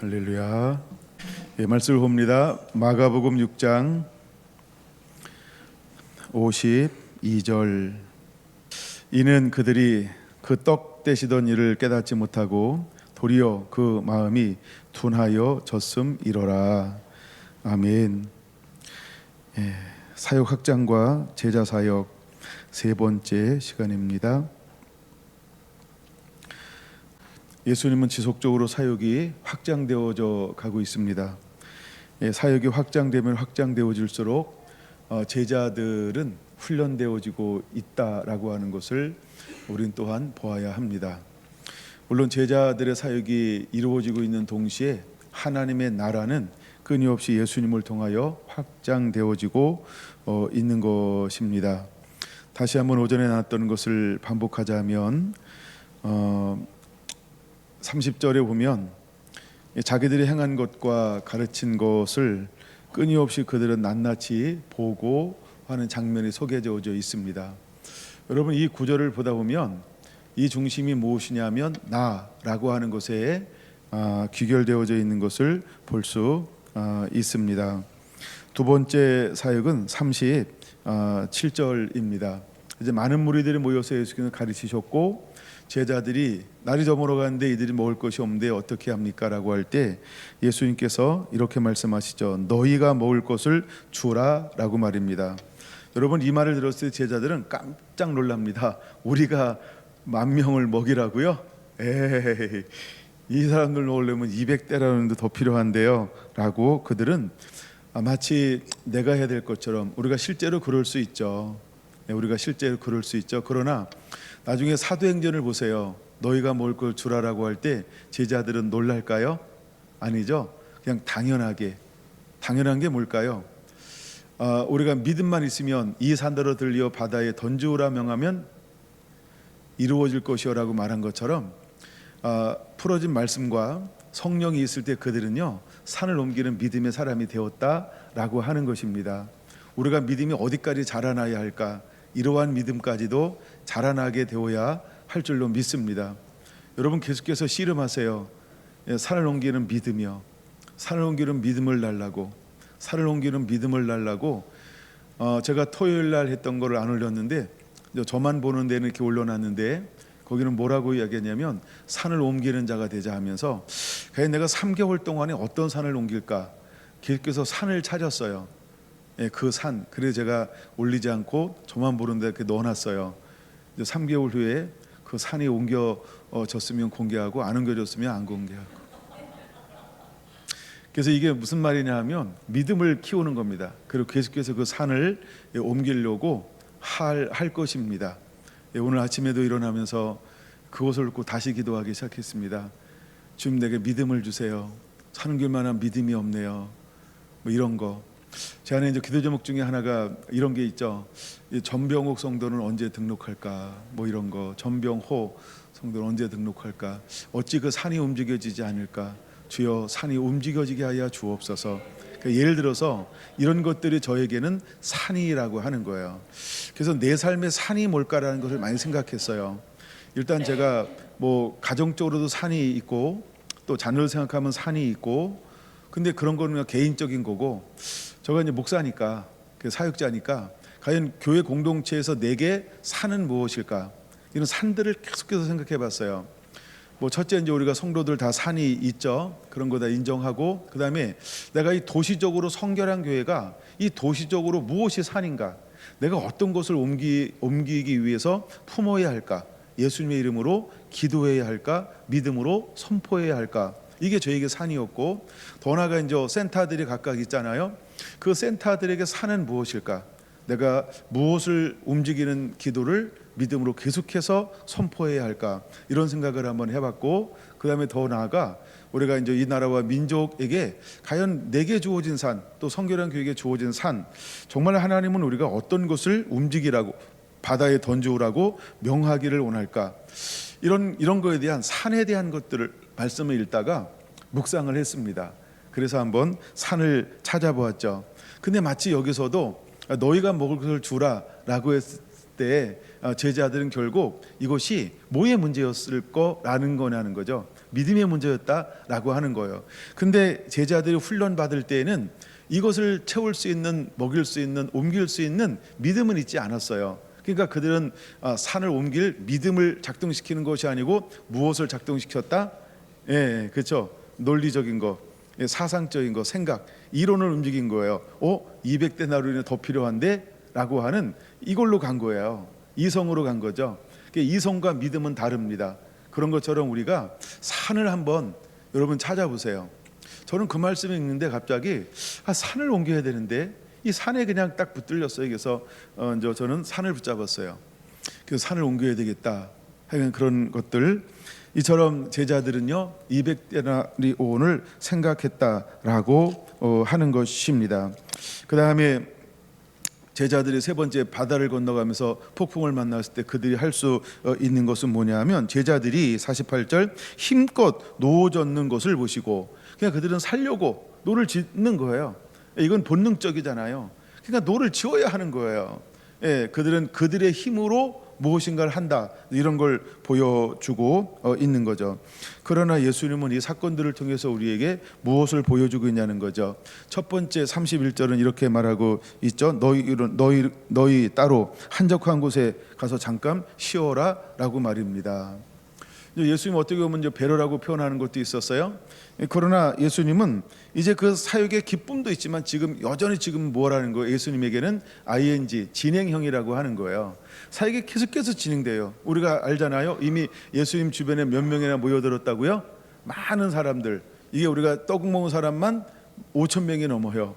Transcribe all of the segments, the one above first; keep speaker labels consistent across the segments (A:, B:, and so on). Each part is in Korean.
A: 할렐루야. 예, 말씀을 봅니다. 마가복음 6장 52절. 이는 그들이 그 떡 떼시던 일을 깨닫지 못하고 도리어 그 마음이 둔하여 졌음이로라. 아멘. 예, 사역 확장과 제자 사역 세 번째 시간입니다. 예수님은 지속적으로 사역이 확장되어져 가고 있습니다. 예, 사역이 확장되면 확장되어질수록 제자들은 훈련되어지고 있다라고 하는 것을 우리는 또한 보아야 합니다. 물론 제자들의 사역이 이루어지고 있는 동시에 하나님의 나라는 끊임없이 예수님을 통하여 확장되어지고 있는 것입니다. 다시 한번 오전에 나왔던 것을 반복하자면 30절에 보면 자기들이 행한 것과 가르친 것을 끊임없이 그들은 낱낱이 보고 하는 장면이 소개되어져 있습니다. 여러분, 이 구절을 보다 보면 이 중심이 무엇이냐면 나라고 하는 것에 귀결되어져 있는 것을 볼 수 있습니다. 두 번째 사역은 37절입니다. 이제 많은 무리들이 모여서 예수님을 가르치셨고 제자들이 날이 저물어 가는데 이들이 먹을 것이 없는데 어떻게 합니까? 라고 할 때 예수님께서 이렇게 말씀하시죠. 너희가 먹을 것을 주라 라고 말입니다. 여러분, 이 말을 들었을 때 제자들은 깜짝 놀랍니다. 우리가 10,000명을 먹이라고요? 에이, 이 사람들 먹으려면 200대라는 데 더 필요한데요 라고 그들은 마치 내가 해야 될 것처럼 우리가 실제로 그럴 수 있죠. 우리가 실제로 그럴 수 있죠. 그러나 나중에 사도행전을 보세요. 너희가 먹을 걸 주라라고 할 때 제자들은 놀랄까요? 아니죠. 그냥 당연한 게 뭘까요? 우리가 믿음만 있으면 이 산더러 들려 바다에 던지오라 명하면 이루어질 것이요라고 말한 것처럼 풀어진 말씀과 성령이 있을 때 그들은요 산을 옮기는 믿음의 사람이 되었다라고 하는 것입니다. 우리가 믿음이 어디까지 자라나야 할까? 이러한 믿음까지도 자라나게 되어야 할 줄로 믿습니다. 여러분, 계속해서 씨름하세요. 산을 옮기는 믿음이요, 산을 옮기는 믿음을 달라고, 산을 옮기는 믿음을 달라고. 제가 토요일 날 했던 거를 안 올렸는데 저만 보는 데는 이렇게 올려놨는데 거기는 뭐라고 이야기했냐면 산을 옮기는 자가 되자 하면서 과연 내가 3개월 동안에 어떤 산을 옮길까? 계속해서 산을 찾았어요. 그 산, 그래서 제가 올리지 않고 저만 보는 데 이렇게 넣어놨어요. 3개월 후에 그 산이 옮겨졌으면 공개하고 안 옮겨졌으면 안 공개하고. 그래서 이게 무슨 말이냐 하면 믿음을 키우는 겁니다. 그리고 계속해서 그 산을 옮기려고 할 것입니다. 오늘 아침에도 일어나면서 그것을 놓고 다시 기도하기 시작했습니다. 주님, 내게 믿음을 주세요. 사는 길만한 믿음이 없네요. 뭐 이런 거. 제 안에 이제 기도 제목 중에 하나가 이런 게 있죠. 전병옥 성도는 언제 등록할까? 뭐 이런 거. 전병호 성도는 언제 등록할까? 어찌 그 산이 움직여지지 않을까? 주여, 산이 움직여지게 하여 주옵소서. 그러니까 예를 들어서 이런 것들이 저에게는 산이라고 하는 거예요. 그래서 내 삶의 산이 뭘까라는 것을 많이 생각했어요. 일단 제가 뭐 가정적으로도 산이 있고 또 자녀를 생각하면 산이 있고, 근데 그런 거는 그냥 개인적인 거고, 제가 이제 목사니까, 사역자니까 과연 교회 공동체에서 내게 산은 무엇일까? 이런 산들을 계속해서 생각해봤어요. 뭐 첫째, 이제 우리가 성도들 다 산이 있죠. 그런 거 다 인정하고, 그 다음에 내가 이 도시적으로 성결한 교회가 이 도시적으로 무엇이 산인가? 내가 어떤 것을 옮기기 위해서 품어야 할까? 예수님의 이름으로 기도해야 할까? 믿음으로 선포해야 할까? 이게 저에게 산이었고, 더 나아가 이제 센터들이 각각 있잖아요. 그 센터들에게 산은 무엇일까? 내가 무엇을 움직이는 기도를 믿음으로 계속해서 선포해야 할까? 이런 생각을 한번 해봤고, 그 다음에 더 나아가 우리가 이제 이 나라와 민족에게 과연 내게 주어진 산, 또 성결한 교회에게 주어진 산, 정말 하나님은 우리가 어떤 것을 움직이라고, 바다에 던져오라고 명하기를 원할까? 이런 거에 대한 산에 대한 것들을 말씀을 읽다가 묵상을 했습니다. 그래서 한번 산을 찾아보았죠. 근데 마치 여기서도 너희가 먹을 것을 주라라고 했을 때 제자들은 결국 이것이 뭐의 문제였을 거라는 거냐는 거죠. 믿음의 문제였다라고 하는 거예요. 근데 제자들이 훈련 받을 때에는 이것을 채울 수 있는, 먹일 수 있는, 옮길 수 있는 믿음은 있지 않았어요. 그러니까 그들은 산을 옮길 믿음을 작동시키는 것이 아니고 무엇을 작동시켰다? 예, 그렇죠. 논리적인 거, 사상적인 거, 생각, 이론을 움직인 거예요. 200데나리온이 더 필요한데? 라고 하는 이걸로 간 거예요. 이성으로 간 거죠. 이성과 믿음은 다릅니다. 그런 것처럼 우리가 산을 한번 여러분 찾아보세요. 저는 그 말씀이 있는데 갑자기 산을 옮겨야 되는데 이 산에 그냥 딱 붙들렸어요. 그래서 저는 산을 붙잡았어요. 그래서 산을 옮겨야 되겠다 하는 그런 것들. 이처럼 제자들은요 200데나리온을 생각했다라고 하는 것입니다. 그 다음에 제자들이 세 번째 바다를 건너가면서 폭풍을 만났을 때 그들이 할 수 있는 것은 뭐냐면 제자들이 48절 힘껏 노 젓는 것을 보시고 그냥 그들은 살려고 노를 짓는 거예요. 이건 본능적이잖아요. 그러니까 노를 지어야 하는 거예요. 예, 그들은 그들의 힘으로 무엇인가를 한다 이런 걸 보여주고 있는 거죠. 그러나 예수님은 이 사건들을 통해서 우리에게 무엇을 보여주고 있냐는 거죠. 첫 번째 31절은 이렇게 말하고 있죠. 너희 따로 한적한 곳에 가서 잠깐 쉬어라 라고 말입니다. 예수님 어떻게 보면 이제 배려라고 표현하는 것도 있었어요. 그러나 예수님은 이제 그 사역의 기쁨도 있지만 지금 여전히 지금 뭐라는 거예요? 예수님에게는 ing 진행형이라고 하는 거예요. 사역이 계속해서 진행돼요. 우리가 알잖아요. 이미 예수님 주변에 몇 명이나 모여들었다고요? 많은 사람들. 이게 우리가 떡 먹은 사람만 5천 명이 넘어요.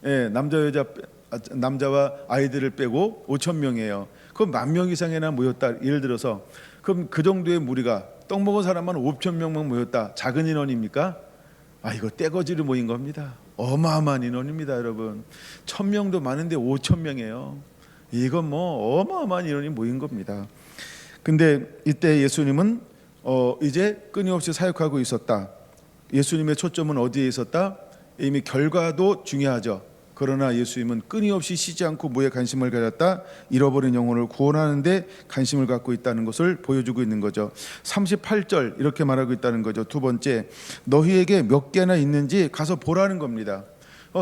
A: 예, 남자와 아이들을 빼고 5천 명이에요. 그럼 10,000명 이상이나 모였다. 예를 들어서 그럼 그 정도의 무리가 떡 먹은 사람만 5천 명만 모였다. 작은 인원입니까? 이거 떼거지로 모인 겁니다. 어마어마한 인원입니다, 여러분. 1,000명도 많은데 5,000명이에요. 이건 뭐 어마어마한 인원이 모인 겁니다. 근데 이때 예수님은 이제 끊임없이 사역하고 있었다. 예수님의 초점은 어디에 있었다? 이미 결과도 중요하죠. 그러나 예수님은 끊임없이 쉬지 않고 뭐에 관심을 가졌다? 잃어버린 영혼을 구원하는 데 관심을 갖고 있다는 것을 보여주고 있는 거죠. 38절 이렇게 말하고 있다는 거죠. 두 번째, 너희에게 몇 개나 있는지 가서 보라는 겁니다.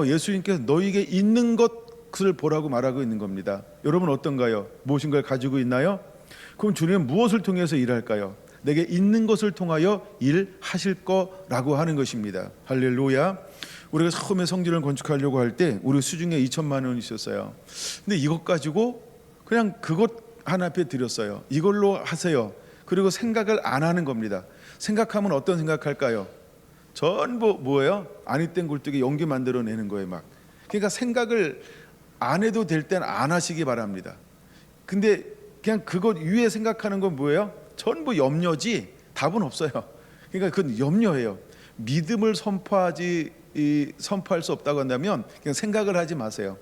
A: 예수님께서 너희에게 있는 것을 보라고 말하고 있는 겁니다. 여러분 어떤가요? 무엇인가를 가지고 있나요? 그럼 주님은 무엇을 통해서 일할까요? 내게 있는 것을 통하여 일하실 거라고 하는 것입니다. 할렐루야. 우리가 처음에 성전을 건축하려고 할 때 우리 수중에 2천만 원이 있었어요. 근데 이것 가지고 그냥 그것 하나 앞에 드렸어요. 이걸로 하세요. 그리고 생각을 안 하는 겁니다. 생각하면 어떤 생각할까요? 전부 뭐예요? 아니 땐 굴뚝에 연기 만들어내는 거예요. 막. 그러니까 생각을 안 해도 될 땐 안 하시기 바랍니다. 근데 그냥 그것 위에 생각하는 건 뭐예요? 전부 염려지 답은 없어요. 그러니까 그건 염려예요. 믿음을 선포할 수 없다고 한다면 그냥 생각을 하지 마세요.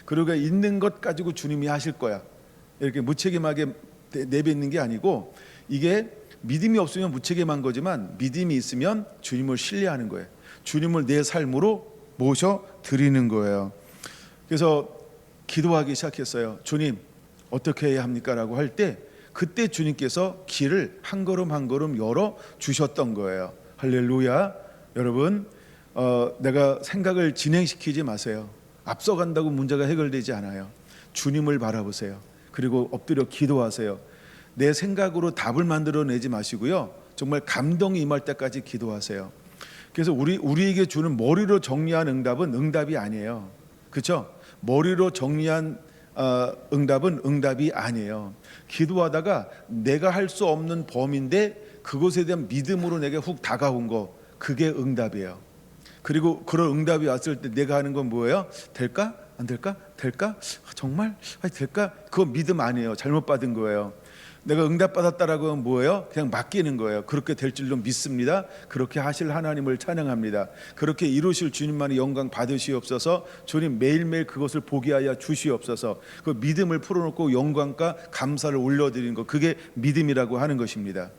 A: 그리고 있는 것 가지고 주님이 하실 거야. 이렇게 무책임하게 내뱉는 게 아니고 이게 믿음이 없으면 무책임한 거지만 믿음이 있으면 주님을 신뢰하는 거예요. 주님을 내 삶으로 모셔 드리는 거예요. 그래서 기도하기 시작했어요. 주님 어떻게 해야 합니까? 라고 할 때 그때 주님께서 길을 한 걸음 한 걸음 열어 주셨던 거예요. 할렐루야. 여러분 내가 생각을 진행시키지 마세요. 앞서간다고 문제가 해결되지 않아요. 주님을 바라보세요. 그리고 엎드려 기도하세요. 내 생각으로 답을 만들어내지 마시고요. 정말 감동이 임할 때까지 기도하세요. 그래서 우리에게 주는 머리로 정리한 응답은 응답이 아니에요. 그렇죠? 머리로 정리한 응답은 응답이 아니에요. 기도하다가 내가 할 수 없는 범위인데 그것에 대한 믿음으로 내게 훅 다가온 거, 그게 응답이에요. 그리고 그런 응답이 왔을 때 내가 하는 건 뭐예요? 될까? 안 될까? 될까? 정말? 될까? 그거 믿음 아니에요. 잘못 받은 거예요. 내가 응답받았다라고 하면 뭐예요? 그냥 맡기는 거예요. 그렇게 될 줄로 믿습니다. 그렇게 하실 하나님을 찬양합니다. 그렇게 이루실 주님만의 영광 받으시옵소서. 주님 매일매일 그것을 보게 하여 주시옵소서. 그 믿음을 풀어놓고 영광과 감사를 올려드리는 것, 그게 믿음이라고 하는 것입니다.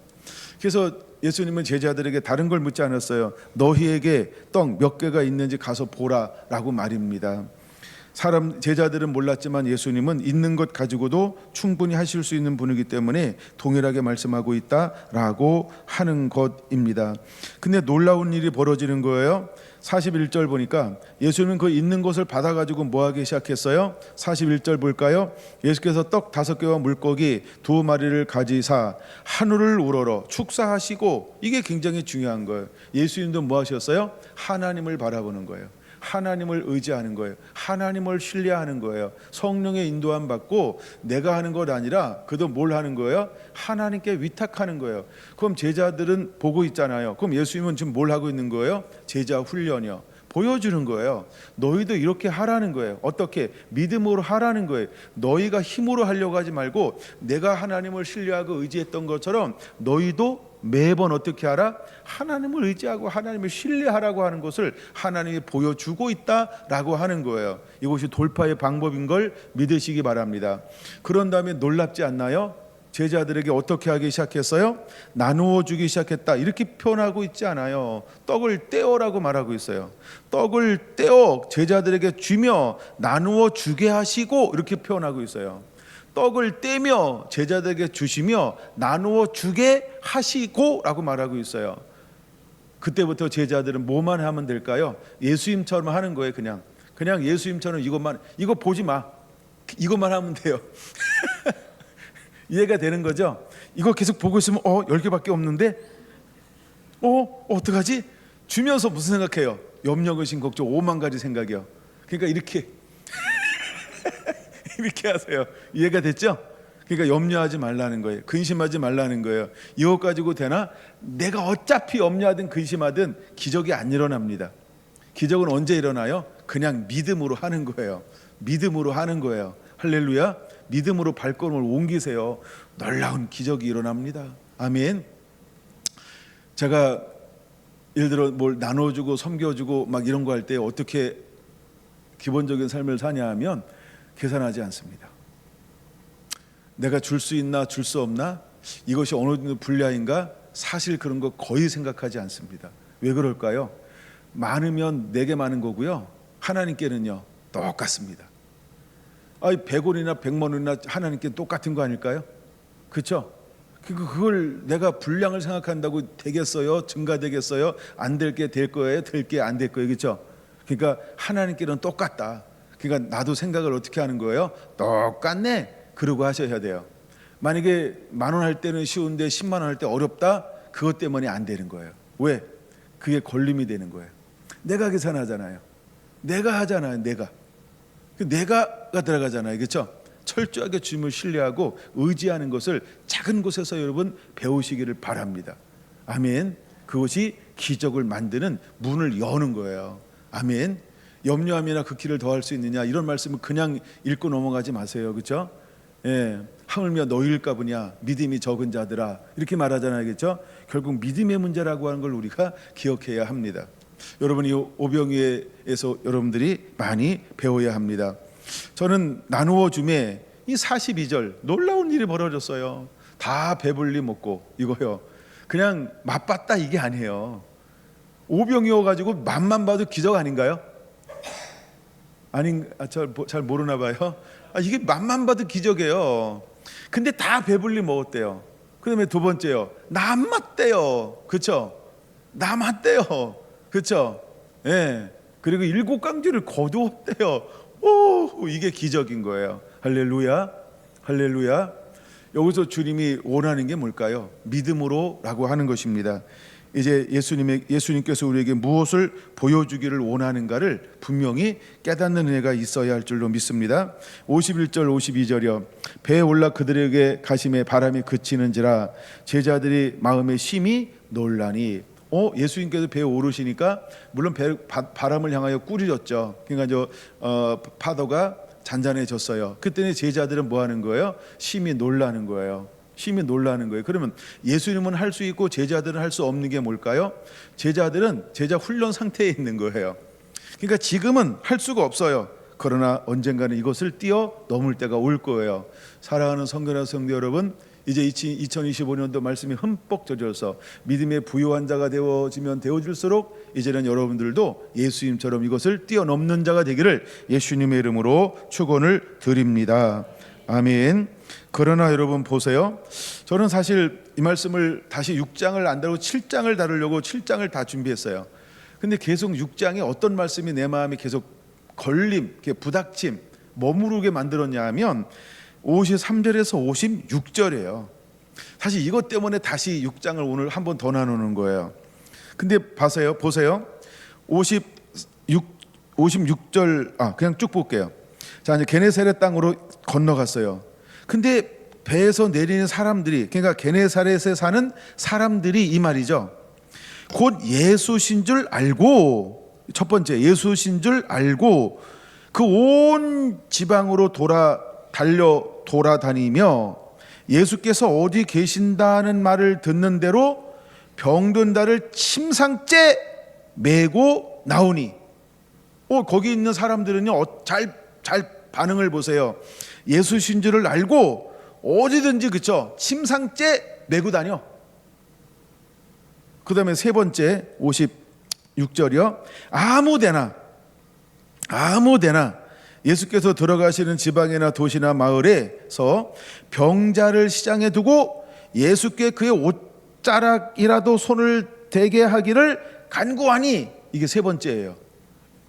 A: 그래서 예수님은 제자들에게 다른 걸 묻지 않았어요. 너희에게 떡 몇 개가 있는지 가서 보라라고 말입니다. 제자들은 몰랐지만 예수님은 있는 것 가지고도 충분히 하실 수 있는 분이기 때문에 동일하게 말씀하고 있다라고 하는 것입니다. 근데 놀라운 일이 벌어지는 거예요. 41절 보니까 예수님은 그 있는 것을 받아가지고 뭐하기 시작했어요? 41절 볼까요? 예수께서 떡 5개와 물고기 2마리를 가지사 하늘을 우러러 축사하시고, 이게 굉장히 중요한 거예요. 예수님도 뭐 하셨어요? 하나님을 바라보는 거예요. 하나님을 의지하는 거예요. 하나님을 신뢰하는 거예요. 성령의 인도함 받고 내가 하는 것 아니라 그도 뭘 하는 거예요? 하나님께 위탁하는 거예요. 그럼 제자들은 보고 있잖아요. 그럼 예수님은 지금 뭘 하고 있는 거예요? 제자 훈련이요. 보여주는 거예요. 너희도 이렇게 하라는 거예요. 어떻게? 믿음으로 하라는 거예요. 너희가 힘으로 하려고 하지 말고 내가 하나님을 신뢰하고 의지했던 것처럼 너희도 매번 어떻게 하라? 하나님을 의지하고 하나님을 신뢰하라고 하는 것을 하나님이 보여주고 있다라고 하는 거예요. 이것이 돌파의 방법인 걸 믿으시기 바랍니다. 그런 다음에 놀랍지 않나요? 제자들에게 어떻게 하기 시작했어요? 나누어 주기 시작했다, 이렇게 표현하고 있지 않아요. 떡을 떼어라고 말하고 있어요. 떡을 떼어 제자들에게 주며 나누어 주게 하시고, 이렇게 표현하고 있어요. 떡을 떼며 제자들에게 주시며 나누어 주게 하시고 라고 말하고 있어요. 그때부터 제자들은 뭐만 하면 될까요? 예수님처럼 하는 거예요. 그냥 예수님처럼 이거 보지 마, 이것만 하면 돼요. 이해가 되는 거죠? 이거 계속 보고 있으면 10개밖에 없는데 어떡하지? 주면서 무슨 생각해요? 염려, 근심, 걱정 5만 가지 생각이요. 그러니까 이렇게 이렇게 하세요. 이해가 됐죠? 그러니까 염려하지 말라는 거예요. 근심하지 말라는 거예요. 이것 가지고 되나? 내가 어차피 염려하든 근심하든 기적이 안 일어납니다. 기적은 언제 일어나요? 그냥 믿음으로 하는 거예요. 믿음으로 하는 거예요. 할렐루야. 믿음으로 발걸음을 옮기세요. 놀라운 기적이 일어납니다. 아멘. 제가 예를 들어 뭘 나눠주고 섬겨주고 막 이런 거 할 때 어떻게 기본적인 삶을 사냐 하면 계산하지 않습니다. 내가 줄 수 있나 줄 수 없나, 이것이 어느 정도 분량인가, 사실 그런 거 거의 생각하지 않습니다. 왜 그럴까요? 많으면 내게 많은 거고요, 하나님께는요 똑같습니다. 100원이나 100만 원이나 하나님께 똑같은 거 아닐까요? 그렇죠? 그걸 내가 분량을 생각한다고 되겠어요? 증가되겠어요? 안 될 게 될 거예요? 될 게 안 될 거예요? 그렇죠? 그러니까 하나님께는 똑같다. 그러니까 나도 생각을 어떻게 하는 거예요? 똑같네, 그러고 하셔야 돼요. 만약에 10,000원 할 때는 쉬운데 10만 원 할 때 어렵다, 그것 때문에 안 되는 거예요. 왜? 그게 걸림이 되는 거예요. 내가 계산하잖아요. 내가 하잖아요. 내가가 들어가잖아요. 그렇죠? 철저하게 주님을 신뢰하고 의지하는 것을 작은 곳에서 여러분 배우시기를 바랍니다. 아멘. 그것이 기적을 만드는 문을 여는 거예요. 아멘. 염려함이나 그 길을 더할 수 있느냐, 이런 말씀을 그냥 읽고 넘어가지 마세요. 그렇죠? 예, 하물며 너희일까 보냐 믿음이 적은 자들아, 이렇게 말하잖아요. 그렇죠? 결국 믿음의 문제라고 하는 걸 우리가 기억해야 합니다. 여러분, 이 오병이어에서 여러분들이 많이 배워야 합니다. 저는 나누어 줌에 이 42절 놀라운 일이 벌어졌어요. 다 배불리 먹고, 이거요 그냥 맛봤다 이게 아니에요. 오병이어 가지고 맛만 봐도 기적 아닌가요? 잘 모르나 봐요. 이게 맛만 봐도 기적이에요. 근데 다 배불리 먹었대요. 그 다음에 두 번째요, 남았대요. 그렇죠? 남았대요. 그렇죠? 예. 그리고 7강주를 거두었대요. 오, 이게 기적인 거예요. 할렐루야, 할렐루야. 여기서 주님이 원하는 게 뭘까요? 믿음으로라고 하는 것입니다. 이제 예수님께서 우리에게 무엇을 보여주기를 원하는가를 분명히 깨닫는 은혜가 있어야 할 줄로 믿습니다. 51절 52절이요. 배에 올라 그들에게 가심에 바람이 그치는지라 제자들이 마음에 심히 놀라니. 예수님께서 배에 오르시니까 물론 바람을 향하여 꾸짖었죠. 그러니까 파도가 잔잔해졌어요. 그때는 제자들은 뭐 하는 거예요? 심히 놀라는 거예요. 심히 놀라는 거예요. 그러면 예수님은 할 수 있고 제자들은 할 수 없는 게 뭘까요? 제자들은 제자 훈련 상태에 있는 거예요. 그러니까 지금은 할 수가 없어요. 그러나 언젠가는 이것을 뛰어넘을 때가 올 거예요. 사랑하는 성도 여러분, 이제 2025년도 말씀이 흠뻑 젖어서 믿음의 부유한 자가 되어지면 되어질수록 이제는 여러분들도 예수님처럼 이것을 뛰어넘는 자가 되기를 예수님의 이름으로 축원을 드립니다. 아멘. 그러나 여러분 보세요. 저는 사실 이 말씀을 다시 6장을 안 다루고 7장을 다루려고 7장을 다 준비했어요. 근데 계속 6장에 어떤 말씀이 내 마음에 계속 걸림, 부닥침, 머무르게 만들었냐 하면 53절에서 56절이에요. 사실 이것 때문에 다시 6장을 오늘 한 번 더 나누는 거예요. 근데 보세요. 56절 그냥 쭉 볼게요. 자, 이제 게네사렛 땅으로 건너갔어요. 근데 배에서 내리는 사람들이, 그러니까 게네사렛에 사는 사람들이 이 말이죠. 곧 예수신 줄 알고, 첫 번째 예수신 줄 알고 그 온 지방으로 돌아다니며 예수께서 어디 계신다는 말을 듣는 대로 병든 자를 침상째 메고 나오니. 거기 있는 사람들은요, 잘 반응을 보세요. 예수신 줄을 알고 어디든지, 그쵸, 침상째 메고 다녀. 그 다음에 세 번째 56절이요. 아무데나 예수께서 들어가시는 지방이나 도시나 마을에서 병자를 시장에 두고 예수께 그의 옷자락이라도 손을 대게 하기를 간구하니. 이게 세 번째예요.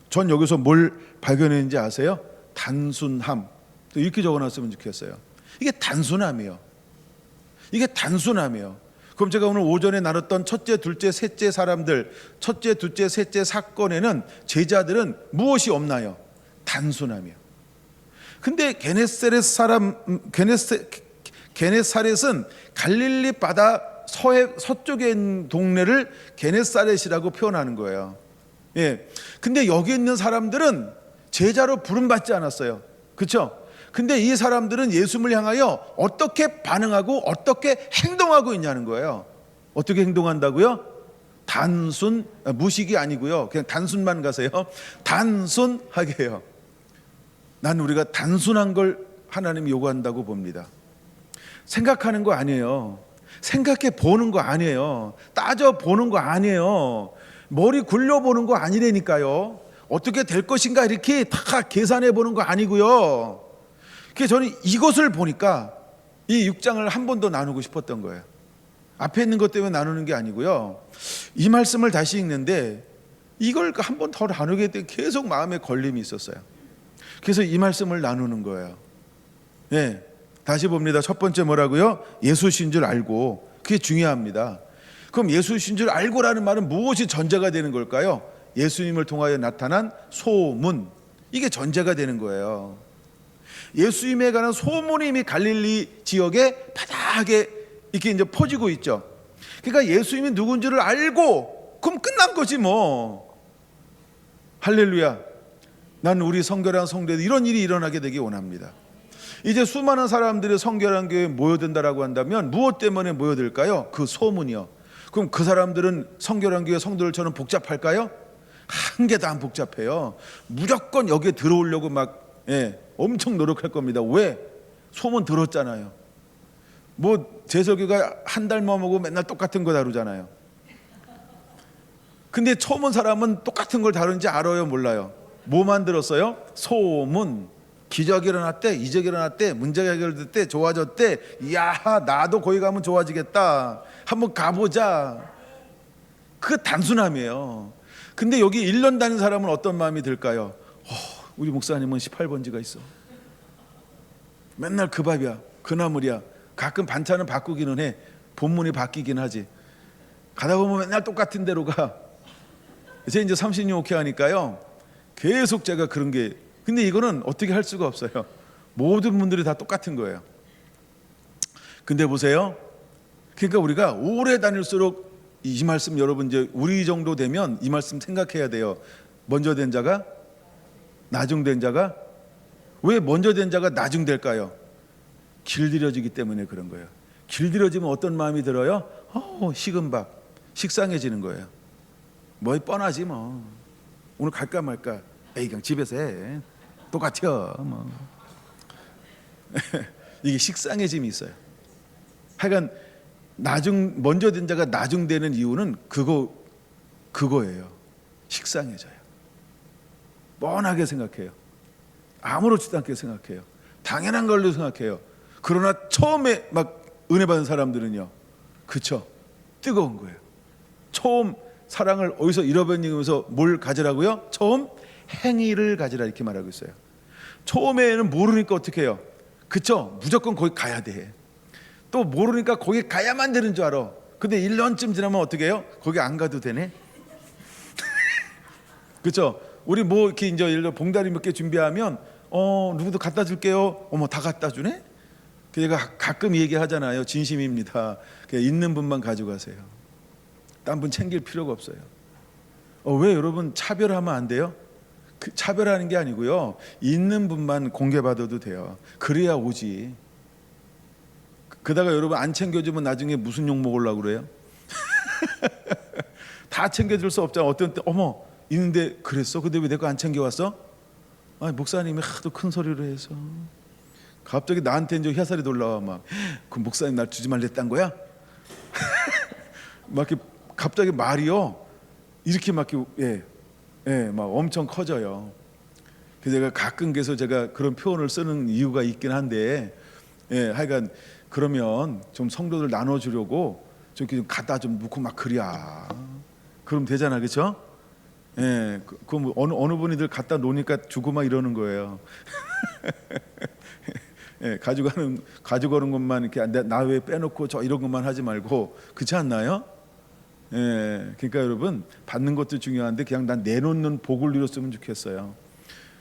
A: 전 여기서 뭘 발견했는지 아세요? 단순함. 이렇게 적어놨으면 좋겠어요. 이게 단순함이에요. 그럼 제가 오늘 오전에 나눴던 첫째, 둘째, 셋째 사람들, 첫째, 둘째, 셋째 사건에는 제자들은 무엇이 없나요? 단순함이요. 근데 게네사렛은 갈릴리 바다 서쪽에 있는 동네를 게네사렛이라고 표현하는 거예요. 예. 근데 여기 있는 사람들은 제자로 부름받지 않았어요. 그렇죠? 근데 이 사람들은 예수님을 향하여 어떻게 반응하고 어떻게 행동하고 있냐는 거예요. 어떻게 행동한다고요? 무식이 아니고요. 그냥 단순만 가세요. 단순하게 해요. 난 우리가 단순한 걸 하나님이 요구한다고 봅니다. 생각하는 거 아니에요. 생각해 보는 거 아니에요. 따져 보는 거 아니에요. 머리 굴려보는 거 아니라니까요. 어떻게 될 것인가 이렇게 다 계산해 보는 거 아니고요. 그래서 저는 이것을 보니까 이 6장을 한 번 더 나누고 싶었던 거예요. 앞에 있는 것 때문에 나누는 게 아니고요. 이 말씀을 다시 읽는데 이걸 한 번 더 나누게 돼 계속 마음에 걸림이 있었어요. 그래서 이 말씀을 나누는 거예요. 네, 다시 봅니다. 첫 번째 뭐라고요? 예수신 줄 알고. 그게 중요합니다. 그럼 예수신 줄 알고라는 말은 무엇이 전제가 되는 걸까요? 예수님을 통하여 나타난 소문. 이게 전제가 되는 거예요. 예수님에 관한 소문이 이미 갈릴리 지역에 바닥에 이렇게 이제 퍼지고 있죠. 그러니까 예수님이 누군지를 알고 그럼 끝난 거지 뭐. 할렐루야. 난 우리 성결한 성도들 이런 일이 일어나게 되기 원합니다. 이제 수많은 사람들이 성결한 교회에 모여든다라고 한다면 무엇 때문에 모여들까요? 그 소문이요. 그럼 그 사람들은 성결한 교회 성도들처럼 복잡할까요? 한 개도 안 복잡해요. 무조건 여기에 들어오려고 막 엄청 노력할 겁니다. 왜? 소문 들었잖아요. 뭐 재석이가 한 달만 오고 맨날 똑같은 거 다루잖아요. 근데 처음 온 사람은 똑같은 걸 다루는지 알아요, 몰라요? 뭐만 들었어요? 소문. 기적이 일어났대, 이적이 일어났대, 문제가 해결됐대, 좋아졌대. 이야, 나도 거기 가면 좋아지겠다. 한번 가보자. 그 단순함이에요. 근데 여기 1년 다닌 사람은 어떤 마음이 들까요? 우리 목사님은 18번지가 있어. 맨날 그 밥이야, 그 나물이야. 가끔 반찬은 바꾸기는 해. 본문이 바뀌긴 하지. 가다 보면 맨날 똑같은 데로 가. 제가 이제 30년 오케이 하니까요, 계속 제가 그런 게. 근데 이거는 어떻게 할 수가 없어요. 모든 분들이 다 똑같은 거예요. 근데 보세요. 그러니까 우리가 오래 다닐수록 이 말씀, 여러분 이제 우리 정도 되면 이 말씀 생각해야 돼요. 먼저 된 자가 나중된 자가. 왜 먼저 된 자가 나중될까요? 길들여지기 때문에 그런 거예요. 길들여지면 어떤 마음이 들어요? 식은 밥, 식상해지는 거예요. 뭐 뻔하지 뭐. 오늘 갈까 말까. 에이 그냥 집에서 해. 똑같아 뭐. 이게 식상해짐이 있어요. 하여간 먼저 된 자가 나중되는 이유는 그거예요. 식상해져요. 뻔하게 생각해요. 아무렇지도 않게 생각해요. 당연한 걸로 생각해요. 그러나 처음에 막 은혜 받은 사람들은요, 그쵸? 뜨거운 거예요. 처음 사랑을 어디서 잃어버리면서 뭘 가지라고요? 처음 행위를 가지라 이렇게 말하고 있어요. 처음에는 모르니까 어떻게 해요? 그쵸? 무조건 거기 가야 돼. 또 모르니까 거기 가야만 되는 줄 알아. 근데 1년쯤 지나면 어떻게 해요? 거기 안 가도 되네. 그쵸? 우리 뭐 이렇게 이제 예를 들어 봉다리 몇 개 준비하면 누구도 갖다 줄게요. 어머, 다 갖다 주네? 제가 가끔 얘기하잖아요. 진심입니다. 그냥 있는 분만 가져가세요. 딴 분 챙길 필요가 없어요. 왜 여러분 차별하면 안 돼요? 차별하는 게 아니고요. 있는 분만 공개받아도 돼요. 그래야 오지. 그다가 여러분 안 챙겨주면 나중에 무슨 욕 먹으려고 그래요? 다 챙겨줄 수 없잖아. 어떤 때 어머 있는데 그랬어? 근데 왜 내 거 안 챙겨왔어? 아니, 목사님이 하도 큰 소리로 해서 갑자기 나한테 이제 혀살이 돌라와. 막 그 목사님 날 주지 말랬단 거야? 막 이렇게 갑자기 말이요 이렇게 막 막 엄청 커져요. 그래서 제가 가끔 제가 그런 표현을 쓰는 이유가 있긴 한데, 하여간 그러면 좀 성도들 나눠주려고 좀 갖다 좀 놓고 막 그래야 그럼 되잖아, 그렇죠? 그 어느 분이들 갖다 놓으니까 주고 막 이러는 거예요. 가져가는 것만 이렇게 나 왜 빼놓고 저 이런 것만 하지 말고, 그렇지 않나요? 그러니까 여러분 받는 것도 중요한데 그냥 난 내놓는 복을 누렸으면 좋겠어요.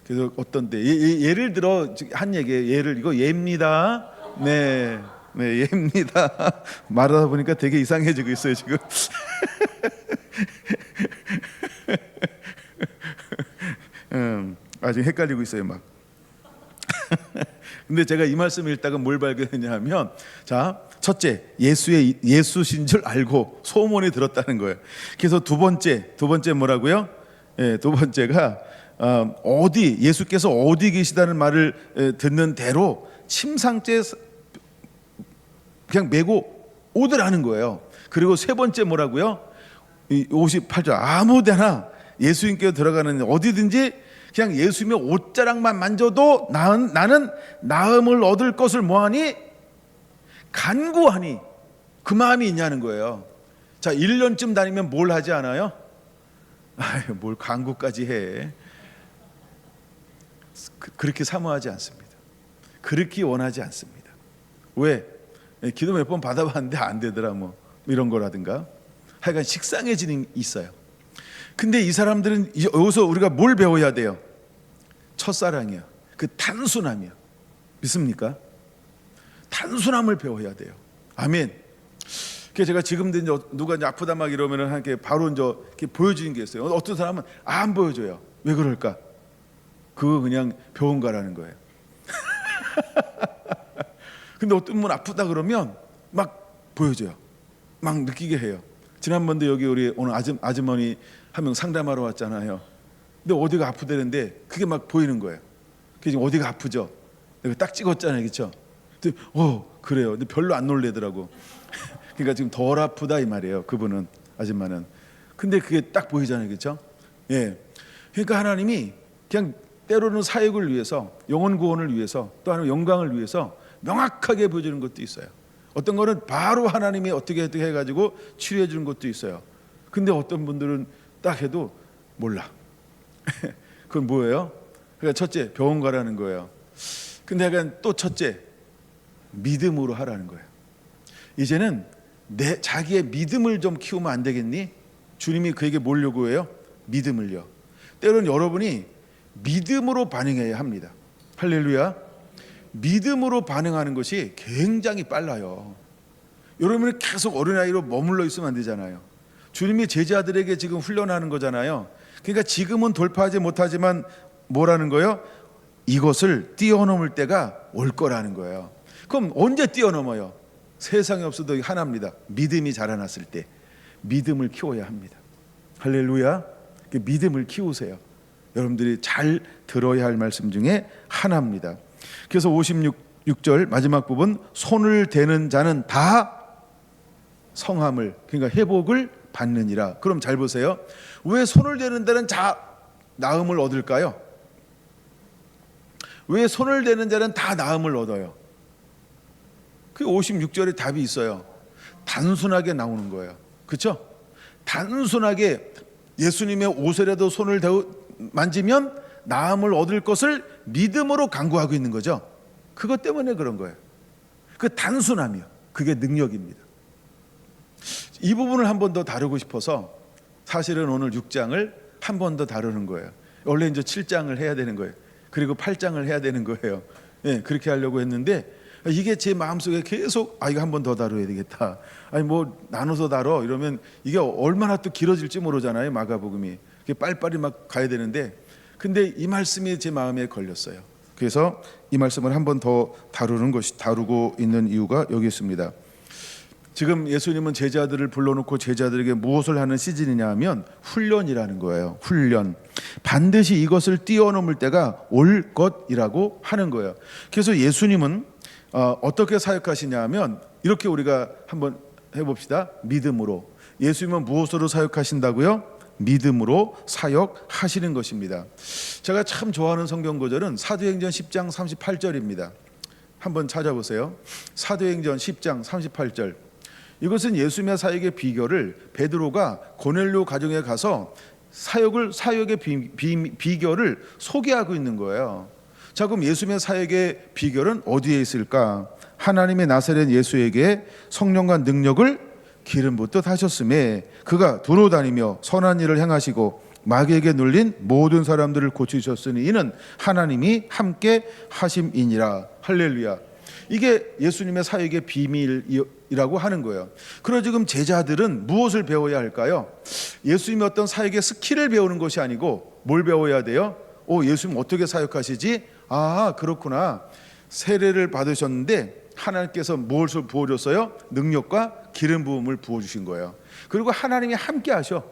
A: 그래서 어떤 때 예를 들어 한 얘기예요. 이거 예입니다. 네, 예입니다. 말하다 보니까 되게 이상해지고 있어요 지금. 아직 헷갈리고 있어요 막. 근데 제가 이 말씀을 읽다가 뭘 발견했냐면, 자, 첫째, 예수신 줄 알고 소문이 들었다는 거예요. 그래서 두 번째 뭐라고요? 두 번째가 예수께서 어디 계시다는 말을 듣는 대로 침상째 그냥 메고 오더라는 거예요. 그리고 세 번째 뭐라고요? 58절, 아무데나 예수님께서 들어가는 어디든지 그냥 예수님의 옷자락만 만져도 나는 나음을 얻을 것을 뭐하니? 간구하니. 그 마음이 있냐는 거예요. 자, 1년쯤 다니면 뭘 하지 않아요? 뭘 간구까지 해. 그렇게 사모하지 않습니다. 그렇게 원하지 않습니다. 왜? 기도 몇 번 받아봤는데 안 되더라 뭐 이런 거라든가. 하여간 식상해지는 있어요. 근데 이 사람들은 여기서 우리가 뭘 배워야 돼요? 첫사랑이야. 그 단순함이야. 믿습니까? 단순함을 배워야 돼요. 아멘. 그래서 제가 지금도 이제 누가 이제 아프다 막 이러면은 이렇게 바로 이제 보여주는 게 있어요. 어떤 사람은 안 보여줘요. 왜 그럴까? 그거 그냥 병원 가라는 거예요. 근데 어떤 분 아프다 그러면 막 보여줘요. 막 느끼게 해요. 지난번도 여기 우리 오늘 아주머니 한 명 상담하러 왔잖아요. 근데 어디가 아프다는데 그게 막 보이는 거예요. 그게 지금 어디가 아프죠? 내가 딱 찍었잖아요, 그렇죠? 근데 그래요. 근데 별로 안 놀래더라고. 그러니까 지금 덜 아프다 이 말이에요. 그분은, 아줌마는. 근데 그게 딱 보이잖아요, 그렇죠? 그러니까 하나님이 그냥 때로는 사역을 위해서, 영혼 구원을 위해서, 또 하나님 영광을 위해서 명확하게 보여주는 것도 있어요. 어떤 거는 바로 하나님이 어떻게 해가지고 치료해 주는 것도 있어요. 근데 어떤 분들은 딱 해도 몰라. 그건 뭐예요? 그러니까 첫째, 병원 가라는 거예요. 근데 약간 또 첫째, 믿음으로 하라는 거예요. 이제는 자기의 믿음을 좀 키우면 안 되겠니? 주님이 그에게 뭘 요구해요? 믿음을요. 때로는 여러분이 믿음으로 반응해야 합니다. 할렐루야. 믿음으로 반응하는 것이 굉장히 빨라요. 여러분이 계속 어린아이로 머물러 있으면 안 되잖아요. 주님이 제자들에게 지금 훈련하는 거잖아요. 그러니까 지금은 돌파하지 못하지만 뭐라는 거예요? 이것을 뛰어넘을 때가 올 거라는 거예요. 그럼 언제 뛰어넘어요? 세상에 없어도 하나입니다. 믿음이 자라났을 때. 믿음을 키워야 합니다. 할렐루야. 믿음을 키우세요. 여러분들이 잘 들어야 할 말씀 중에 하나입니다. 그래서 56절 마지막 부분, 손을 대는 자는 다 성함을, 그러니까 회복을 받느니라. 그럼 잘 보세요. 왜 손을 대는 자는 다 나음을 얻을까요? 왜 손을 대는 자는 다 나음을 얻어요? 그 56절에 답이 있어요. 단순하게 나오는 거예요. 그렇죠? 단순하게 예수님의 옷에라도 손을 만지면 나음을 얻을 것을 믿음으로 간구하고 있는 거죠. 그것 때문에 그런 거예요. 그 단순함이요, 그게 능력입니다. 이 부분을 한 번 더 다루고 싶어서 사실은 오늘 6장을 한 번 더 다루는 거예요. 원래 이제 7장을 해야 되는 거예요. 그리고 8장을 해야 되는 거예요. 예, 그렇게 하려고 했는데 이게 제 마음속에 계속 이거 한 번 더 다뤄야 되겠다. 아니 뭐 나눠서 다뤄 이러면 이게 얼마나 또 길어질지 모르잖아요. 마가복음이 빨리빨리 막 가야 되는데, 근데 이 말씀이 제 마음에 걸렸어요. 그래서 이 말씀을 한 번 더 다루고 있는 이유가 여기 있습니다. 지금 예수님은 제자들을 불러놓고 제자들에게 무엇을 하는 시즌이냐 하면 훈련이라는 거예요. 훈련. 반드시 이것을 뛰어넘을 때가 올 것이라고 하는 거예요. 그래서 예수님은 어떻게 사역하시냐 하면 이렇게 우리가 한번 해봅시다. 믿음으로. 예수님은 무엇으로 사역하신다고요? 믿음으로 사역하시는 것입니다. 제가 참 좋아하는 성경 구절은 사도행전 10장 38절입니다. 한번 찾아보세요. 사도행전 10장 38절. 이것은 예수님의 사역의 비결을 베드로가 고넬료 가정에 가서 사역의 비결을 소개하고 있는 거예요. 자, 그럼 예수님의 사역의 비결은 어디에 있을까? 하나님의 나사렛 예수에게 성령과 능력을 기름 붓듯 하셨음에 그가 두루 다니며 선한 일을 행하시고 마귀에게 눌린 모든 사람들을 고치셨으니 이는 하나님이 함께 하심이니라. 할렐루야. 이게 예수님의 사역의 비밀이라고 하는 거예요. 그럼 지금 제자들은 무엇을 배워야 할까요? 예수님의 어떤 사역의 스킬을 배우는 것이 아니고 뭘 배워야 돼요? 예수님 어떻게 사역하시지? 그렇구나. 세례를 받으셨는데 하나님께서 무엇을 부어줬어요? 능력과 기름 부음을 부어주신 거예요. 그리고 하나님이 함께 하셔.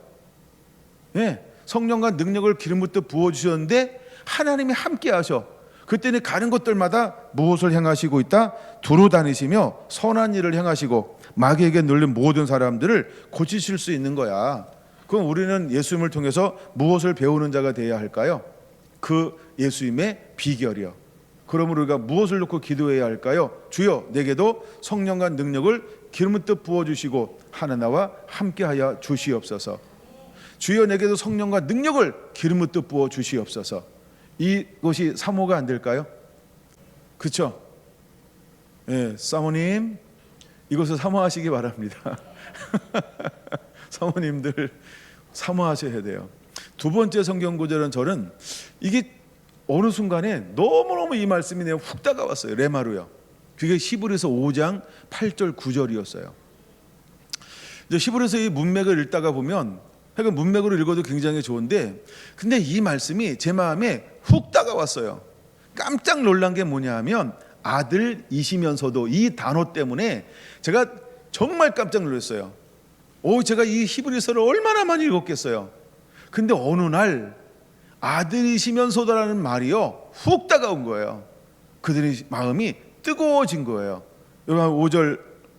A: 네, 성령과 능력을 기름 붓듯 부어주셨는데 하나님이 함께 하셔. 그때는 가는 곳들마다 무엇을 행하시고 있다? 두루 다니시며 선한 일을 행하시고 마귀에게 눌린 모든 사람들을 고치실 수 있는 거야. 그럼 우리는 예수님을 통해서 무엇을 배우는 자가 되어야 할까요? 그 예수님의 비결이요. 그러므로 우리가 무엇을 놓고 기도해야 할까요? 주여 내게도 성령과 능력을 기름 붓듯 부어주시고 하나님과 함께하여 주시옵소서. 주여 내게도 성령과 능력을 기름 붓듯 부어주시옵소서. 이것이 사모가 안 될까요? 그렇죠? 예, 사모님 이것을 사모하시기 바랍니다. 사모님들 사모하셔야 돼요. 두 번째 성경 구절은 저는 이게 어느 순간에 너무너무 이 말씀이 내가 훅 다가왔어요. 레마루요. 그게 히브리서 5장 8절 9절이었어요. 이제 히브리서 이 문맥을 읽다가 보면 그러니까 문맥으로 읽어도 굉장히 좋은데, 근데 이 말씀이 제 마음에 훅 다가왔어요. 깜짝 놀란 게 뭐냐 하면 아들이시면서도 이 단어 때문에 제가 정말 깜짝 놀랐어요. 제가 이 히브리서를 얼마나 많이 읽었겠어요. 근데 어느 날 아들이시면서도라는 말이요 훅 다가온 거예요. 그들의 마음이 뜨거워진 거예요. 여러분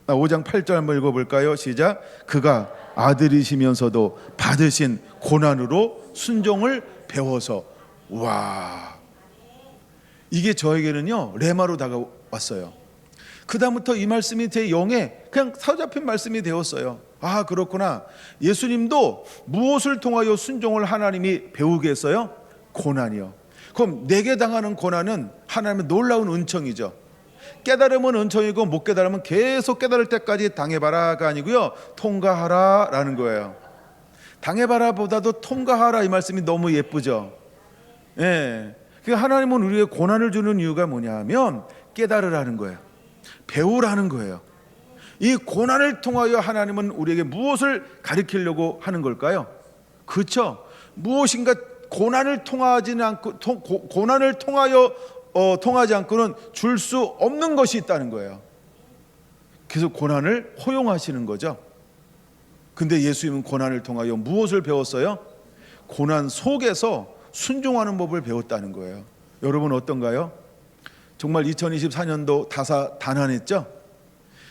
A: 5장 8절 한번 읽어볼까요? 시작. 그가 아들이시면서도 받으신 고난으로 순종을 배워서. 와, 이게 저에게는요 레마로 다가왔어요. 그 다음부터 이 말씀이 제 영에 그냥 사로잡힌 말씀이 되었어요. 그렇구나. 예수님도 무엇을 통하여 순종을 하나님이 배우게 했어요? 고난이요. 그럼 내게 당하는 고난은 하나님의 놀라운 은총이죠. 깨달으면 은총이고 못 깨달으면 계속 깨달을 때까지 당해봐라가 아니고요 통과하라 라는 거예요. 당해봐라 보다도 통과하라 이 말씀이 너무 예쁘죠. 예. 하나님은 우리에게 고난을 주는 이유가 뭐냐 하면 깨달으라는 거예요. 배우라는 거예요. 이 고난을 통하여 하나님은 우리에게 무엇을 가르치려고 하는 걸까요? 그렇죠. 무엇인가 고난을 통하지 않고는 줄 수 없는 것이 있다는 거예요. 그래서 고난을 허용하시는 거죠. 근데 예수님은 고난을 통하여 무엇을 배웠어요? 고난 속에서 순종하는 법을 배웠다는 거예요. 여러분 어떤가요? 정말 2024년도 다사다난했죠?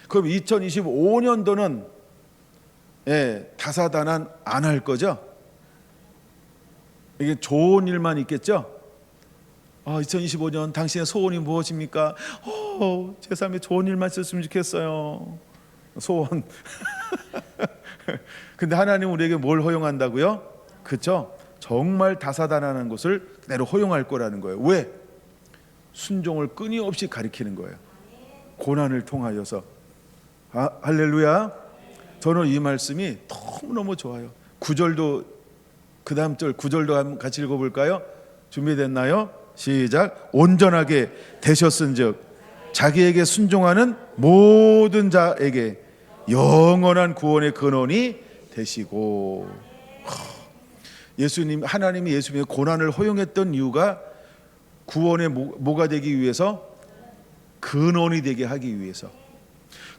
A: 그럼 2025년도는 다사다난 안 할 거죠? 이게 좋은 일만 있겠죠? 2025년 당신의 소원이 무엇입니까? 제 삶에 좋은 일만 있었으면 좋겠어요. 소원. 근데 하나님 우리에게 뭘 허용한다고요? 그렇죠? 정말 다사다난한 것을 그대로 허용할 거라는 거예요. 왜? 순종을 끊임없이 가리키는 거예요. 고난을 통하여서. 할렐루야. 저는 이 말씀이 너무너무 좋아요. 9절도, 그 다음 절 9절도 같이 읽어볼까요? 준비됐나요? 시작. 온전하게 되셨은즉 자기에게 순종하는 모든 자에게 영원한 구원의 근원이 되시고. 하나님이 예수님의 고난을 허용했던 이유가 구원의 뭐가 되기 위해서? 근원이 되게 하기 위해서.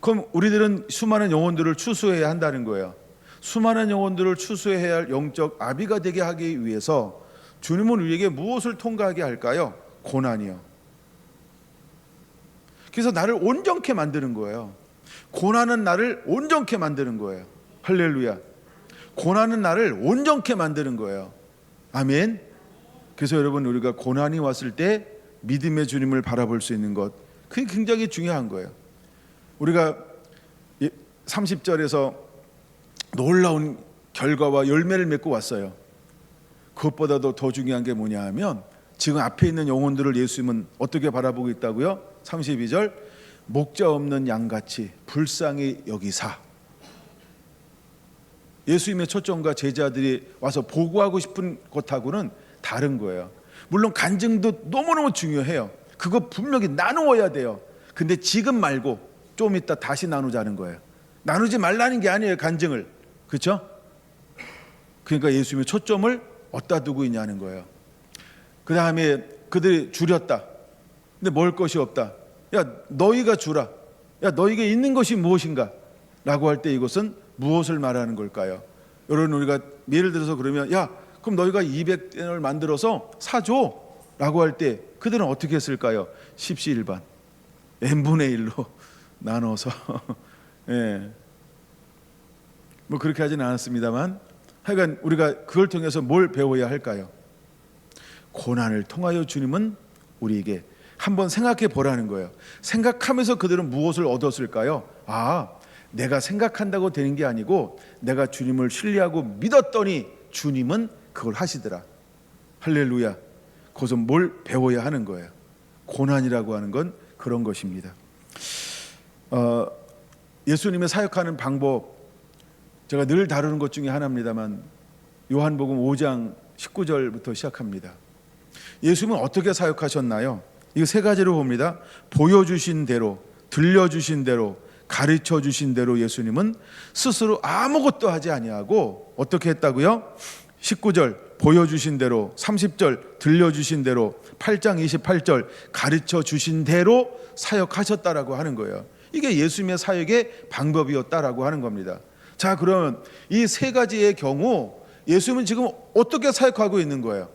A: 그럼 우리들은 수많은 영혼들을 추수해야 한다는 거예요. 수많은 영혼들을 추수해야 할 영적 아비가 되게 하기 위해서 주님은 우리에게 무엇을 통과하게 할까요? 고난이요. 그래서 나를 온전케 만드는 거예요. 고난은 나를 온전케 만드는 거예요. 할렐루야. 고난은 나를 온전케 만드는 거예요. 아멘. 그래서 여러분, 우리가 고난이 왔을 때 믿음의 주님을 바라볼 수 있는 것, 그게 굉장히 중요한 거예요. 우리가 30절에서 놀라운 결과와 열매를 맺고 왔어요. 그것보다도 더 중요한 게 뭐냐 하면 지금 앞에 있는 영혼들을 예수님은 어떻게 바라보고 있다고요? 32절, 목자 없는 양같이 불쌍히 여기사. 예수님의 초점과 제자들이 와서 보고하고 싶은 것하고는 다른 거예요. 물론 간증도 너무너무 중요해요. 그거 분명히 나누어야 돼요. 근데 지금 말고 좀 이따 다시 나누자는 거예요. 나누지 말라는 게 아니에요, 간증을. 그렇죠? 그러니까 예수님의 초점을 어디다 두고 있냐는 거예요. 그 다음에 그들이 줄였다. 근데 먹을 것이 없다. 야, 너희가 주라. 야, 너희에게 있는 것이 무엇인가? 라고 할 때 이것은 무엇을 말하는 걸까요? 여러분, 우리가 예를 들어서 그러면, 야, 그럼 너희가 200대를 만들어서 사줘. 라고 할 때 그들은 어떻게 했을까요? 십시일반, n분의 1로 나눠서 뭐 그렇게 하진 않았습니다만, 하여간 우리가 그걸 통해서 뭘 배워야 할까요? 고난을 통하여 주님은 우리에게 한번 생각해 보라는 거예요. 생각하면서 그들은 무엇을 얻었을까요? 내가 생각한다고 되는 게 아니고 내가 주님을 신뢰하고 믿었더니 주님은 그걸 하시더라. 할렐루야. 거기서 뭘 배워야 하는 거예요. 고난이라고 하는 건 그런 것입니다. 예수님의 사역하는 방법, 제가 늘 다루는 것 중에 하나입니다만, 요한복음 5장 19절부터 시작합니다. 예수님은 어떻게 사역하셨나요? 이거 세 가지로 봅니다. 보여주신 대로, 들려주신 대로, 가르쳐 주신 대로 예수님은 스스로 아무것도 하지 아니하고 어떻게 했다고요? 19절 보여주신 대로, 30절 들려주신 대로, 8장 28절 가르쳐 주신 대로 사역하셨다라고 하는 거예요. 이게 예수님의 사역의 방법이었다라고 하는 겁니다. 자, 그러면 이 세 가지의 경우 예수님은 지금 어떻게 사역하고 있는 거예요?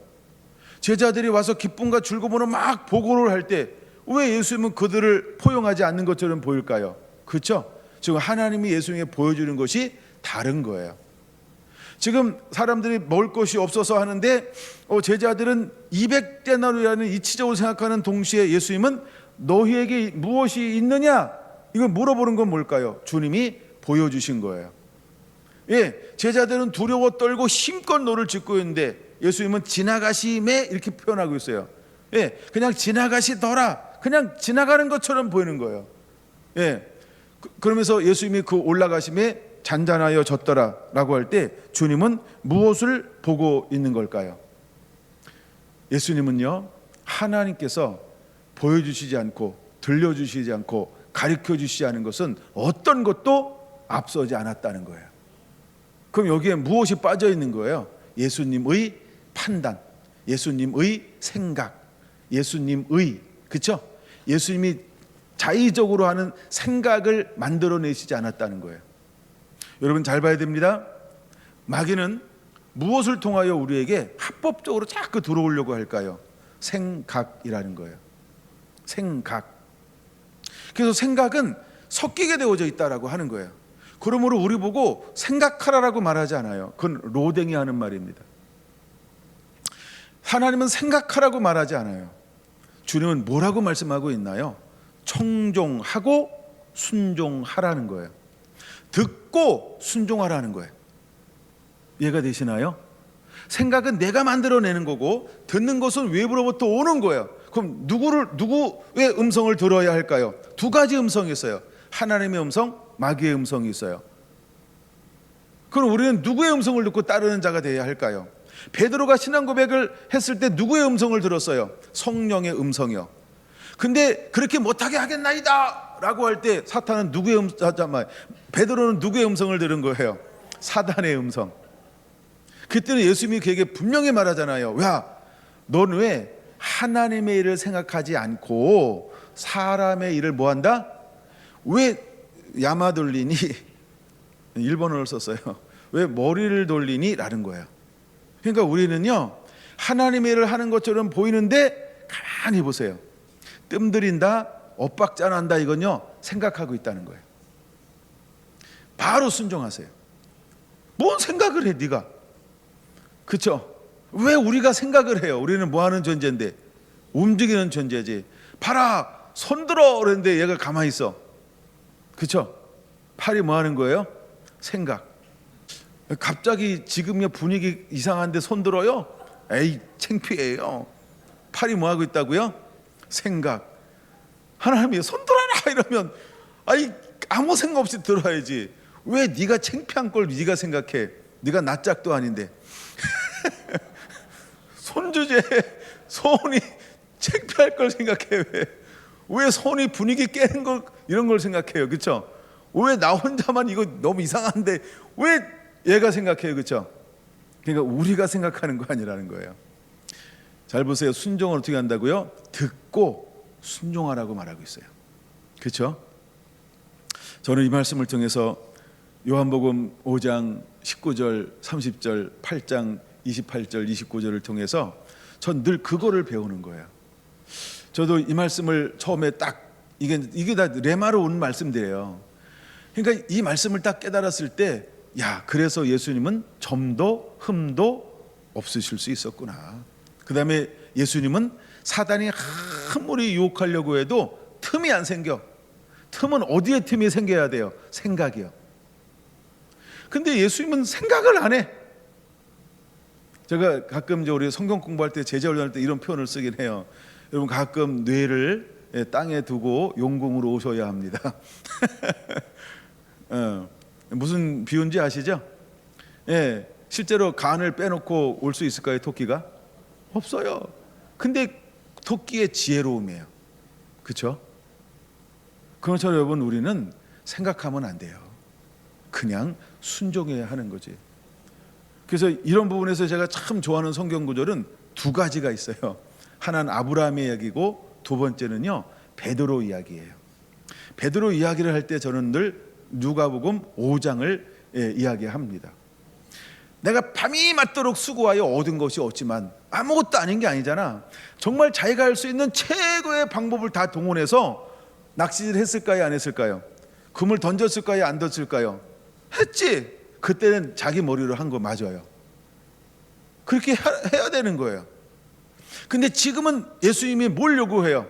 A: 제자들이 와서 기쁨과 즐거움으로 막 보고를 할 때 왜 예수님은 그들을 포용하지 않는 것처럼 보일까요? 그렇죠? 지금 하나님이 예수님에게 보여주는 것이 다른 거예요. 지금 사람들이 먹을 것이 없어서 하는데 제자들은 200데나리온이라는 이치적으로 생각하는 동시에 예수님은 너희에게 무엇이 있느냐? 이걸 물어보는 건 뭘까요? 주님이 보여주신 거예요. 제자들은 두려워 떨고 힘껏 노를 짓고 있는데 예수님은 지나가심에 이렇게 표현하고 있어요. 그냥 지나가시더라. 그냥 지나가는 것처럼 보이는 거예요. 그러면서 예수님이 그 올라가심에 잔잔하여 졌더라 라고 할 때 주님은 무엇을 보고 있는 걸까요? 예수님은요, 하나님께서 보여주시지 않고 들려주시지 않고 가르쳐주시지 않은 것은 어떤 것도 앞서지 않았다는 거예요. 그럼 여기에 무엇이 빠져 있는 거예요? 예수님의 판단, 예수님의 생각, 예수님의, 그렇죠? 예수님이 자의적으로 하는 생각을 만들어내시지 않았다는 거예요. 여러분 잘 봐야 됩니다. 마귀는 무엇을 통하여 우리에게 합법적으로 자꾸 들어오려고 할까요? 생각이라는 거예요. 생각. 그래서 생각은 섞이게 되어져 있다라고 하는 거예요. 그러므로 우리 보고 생각하라라고 말하지 않아요. 그건 로댕이 하는 말입니다. 하나님은 생각하라고 말하지 않아요. 주님은 뭐라고 말씀하고 있나요? 청종하고 순종하라는 거예요. 듣고 순종하라는 거예요. 이해가 되시나요? 생각은 내가 만들어내는 거고 듣는 것은 외부로부터 오는 거예요. 그럼 누구의 음성을 들어야 할까요? 두 가지 음성이 있어요. 하나님의 음성, 마귀의 음성이 있어요. 그럼 우리는 누구의 음성을 듣고 따르는 자가 되어야 할까요? 베드로가 신앙 고백을 했을 때 누구의 음성을 들었어요? 성령의 음성이요. 근데 그렇게 못하게 하겠나이다 라고 할 때 사탄은 베드로는 누구의 음성을 들은 거예요? 사단의 음성. 그때는 예수님이 그에게 분명히 말하잖아요. 야, 넌 왜 하나님의 일을 생각하지 않고 사람의 일을 뭐한다? 왜 야마 돌리니? 일본어를 썼어요. 왜 머리를 돌리니? 라는 거예요. 그러니까 우리는요, 하나님의 일을 하는 것처럼 보이는데 가만히 보세요. 뜸들인다, 엇박자난다, 이건요 생각하고 있다는 거예요. 바로 순종하세요. 뭔 생각을 해 네가? 그렇죠? 왜 우리가 생각을 해요? 우리는 뭐 하는 존재인데? 움직이는 존재지. 봐라, 손들어 그랬는데 얘가 가만히 있어. 그렇죠? 팔이 뭐 하는 거예요? 생각. 갑자기 지금 분위기 이상한데 손들어요? 에이, 창피해요. 팔이 뭐 하고 있다고요? 생각. 하나님이 손들어라 이러면 아무 생각 없이 들어야지. 왜 네가 창피한 걸 네가 생각해? 네가 낯짝도 아닌데. 손주제 손이 창피할 걸 생각해. 왜 손이 분위기 깨는 걸 이런 걸 생각해요? 그렇죠? 왜 나 혼자만 이거 너무 이상한데 왜 얘가 생각해요? 그렇죠? 그러니까 우리가 생각하는 거 아니라는 거예요. 잘 보세요. 순종을 어떻게 한다고요? 듣고 순종하라고 말하고 있어요. 그렇죠? 저는 이 말씀을 통해서 요한복음 5장 19절, 30절, 8장 28절, 29절을 통해서 전 늘 그거를 배우는 거예요. 저도 이 말씀을 처음에 딱 이게 다 레마로 온 말씀들이에요. 그러니까 이 말씀을 딱 깨달았을 때, 야, 그래서 예수님은 점도 흠도 없으실 수 있었구나. 그 다음에 예수님은 사단이 아무리 유혹하려고 해도 틈이 안 생겨. 틈은 어디에 틈이 생겨야 돼요? 생각이요. 근데 예수님은 생각을 안 해. 제가 가끔 우리 성경 공부할 때 제자 훈련할 때 이런 표현을 쓰긴 해요. 여러분, 가끔 뇌를 땅에 두고 용궁으로 오셔야 합니다. 무슨 비유인지 아시죠? 예, 실제로 간을 빼놓고 올 수 있을까요? 토끼가? 없어요. 근데 토끼의 지혜로움이에요. 그렇죠? 그것처럼 여러분, 우리는 생각하면 안 돼요. 그냥 순종해야 하는 거지. 그래서 이런 부분에서 제가 참 좋아하는 성경 구절은 두 가지가 있어요. 하나는 아브라함의 이야기고 두 번째는요 베드로 이야기예요. 베드로 이야기를 할 때 저는 늘 누가복음 5장을 이야기합니다. 내가 밤이 맞도록 수고하여 얻은 것이 없지만 아무것도 아닌 게 아니잖아. 정말 자기가 할 수 있는 최고의 방법을 다 동원해서 낚시를 했을까요? 안 했을까요? 금을 던졌을까요? 안 던졌을까요? 했지. 그때는 자기 머리로 한 거 맞아요. 그렇게 해야 되는 거예요. 근데 지금은 예수님이 뭘 요구해요?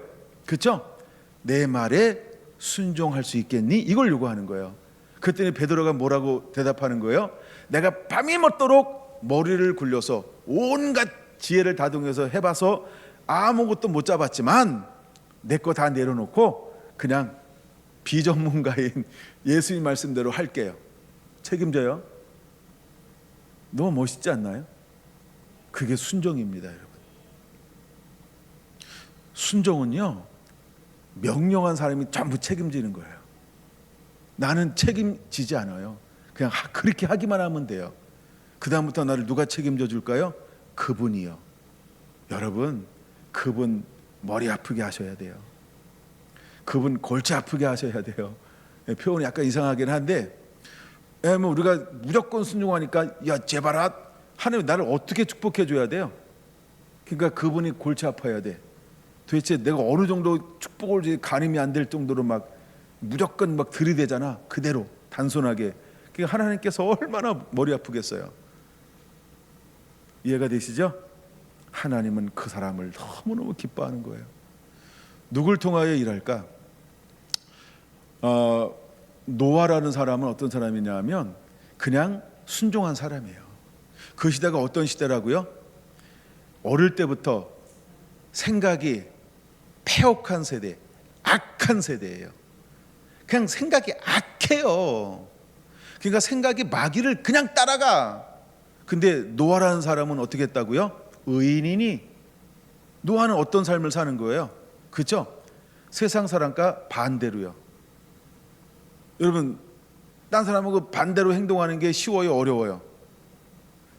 A: 그렇죠? 내 말에 순종할 수 있겠니? 이걸 요구하는 거예요. 그때는 베드로가 뭐라고 대답하는 거예요? 내가 밤이 먹도록 머리를 굴려서 온갖 지혜를 다동해서 해봐서 아무것도 못 잡았지만 내 거 다 내려놓고 그냥 비전문가인 예수님 말씀대로 할게요. 책임져요. 너무 멋있지 않나요? 그게 순종입니다, 여러분. 순종은요, 명령한 사람이 전부 책임지는 거예요. 나는 책임지지 않아요. 그냥 그렇게 하기만 하면 돼요. 그 다음부터 나를 누가 책임져 줄까요? 그분이요. 여러분, 그분 머리 아프게 하셔야 돼요. 그분 골치 아프게 하셔야 돼요. 표현이 약간 이상하긴 한데, 뭐 우리가 무조건 순종하니까 야 제발아, 하나님 나를 어떻게 축복해 줘야 돼요? 그러니까 그분이 골치 아파야 돼. 도대체 내가 어느 정도 축복을 가늠이 안 될 정도로 막 무조건 막 들이대잖아. 그대로 단순하게. 그러니까 하나님께서 얼마나 머리 아프겠어요. 이해가 되시죠? 하나님은 그 사람을 너무너무 기뻐하는 거예요. 누굴 통하여 일할까? 노아라는 사람은 어떤 사람이냐면 그냥 순종한 사람이에요. 그 시대가 어떤 시대라고요? 어릴 때부터 생각이 패역한 세대, 악한 세대예요. 그냥 생각이 악해요. 그러니까 생각이 마귀를 그냥 따라가. 근데 노아라는 사람은 어떻게 했다고요? 의인이니. 노아는 어떤 삶을 사는 거예요? 그렇죠? 세상 사람과 반대로요. 여러분, 딴 사람하고 반대로 행동하는 게 쉬워요, 어려워요?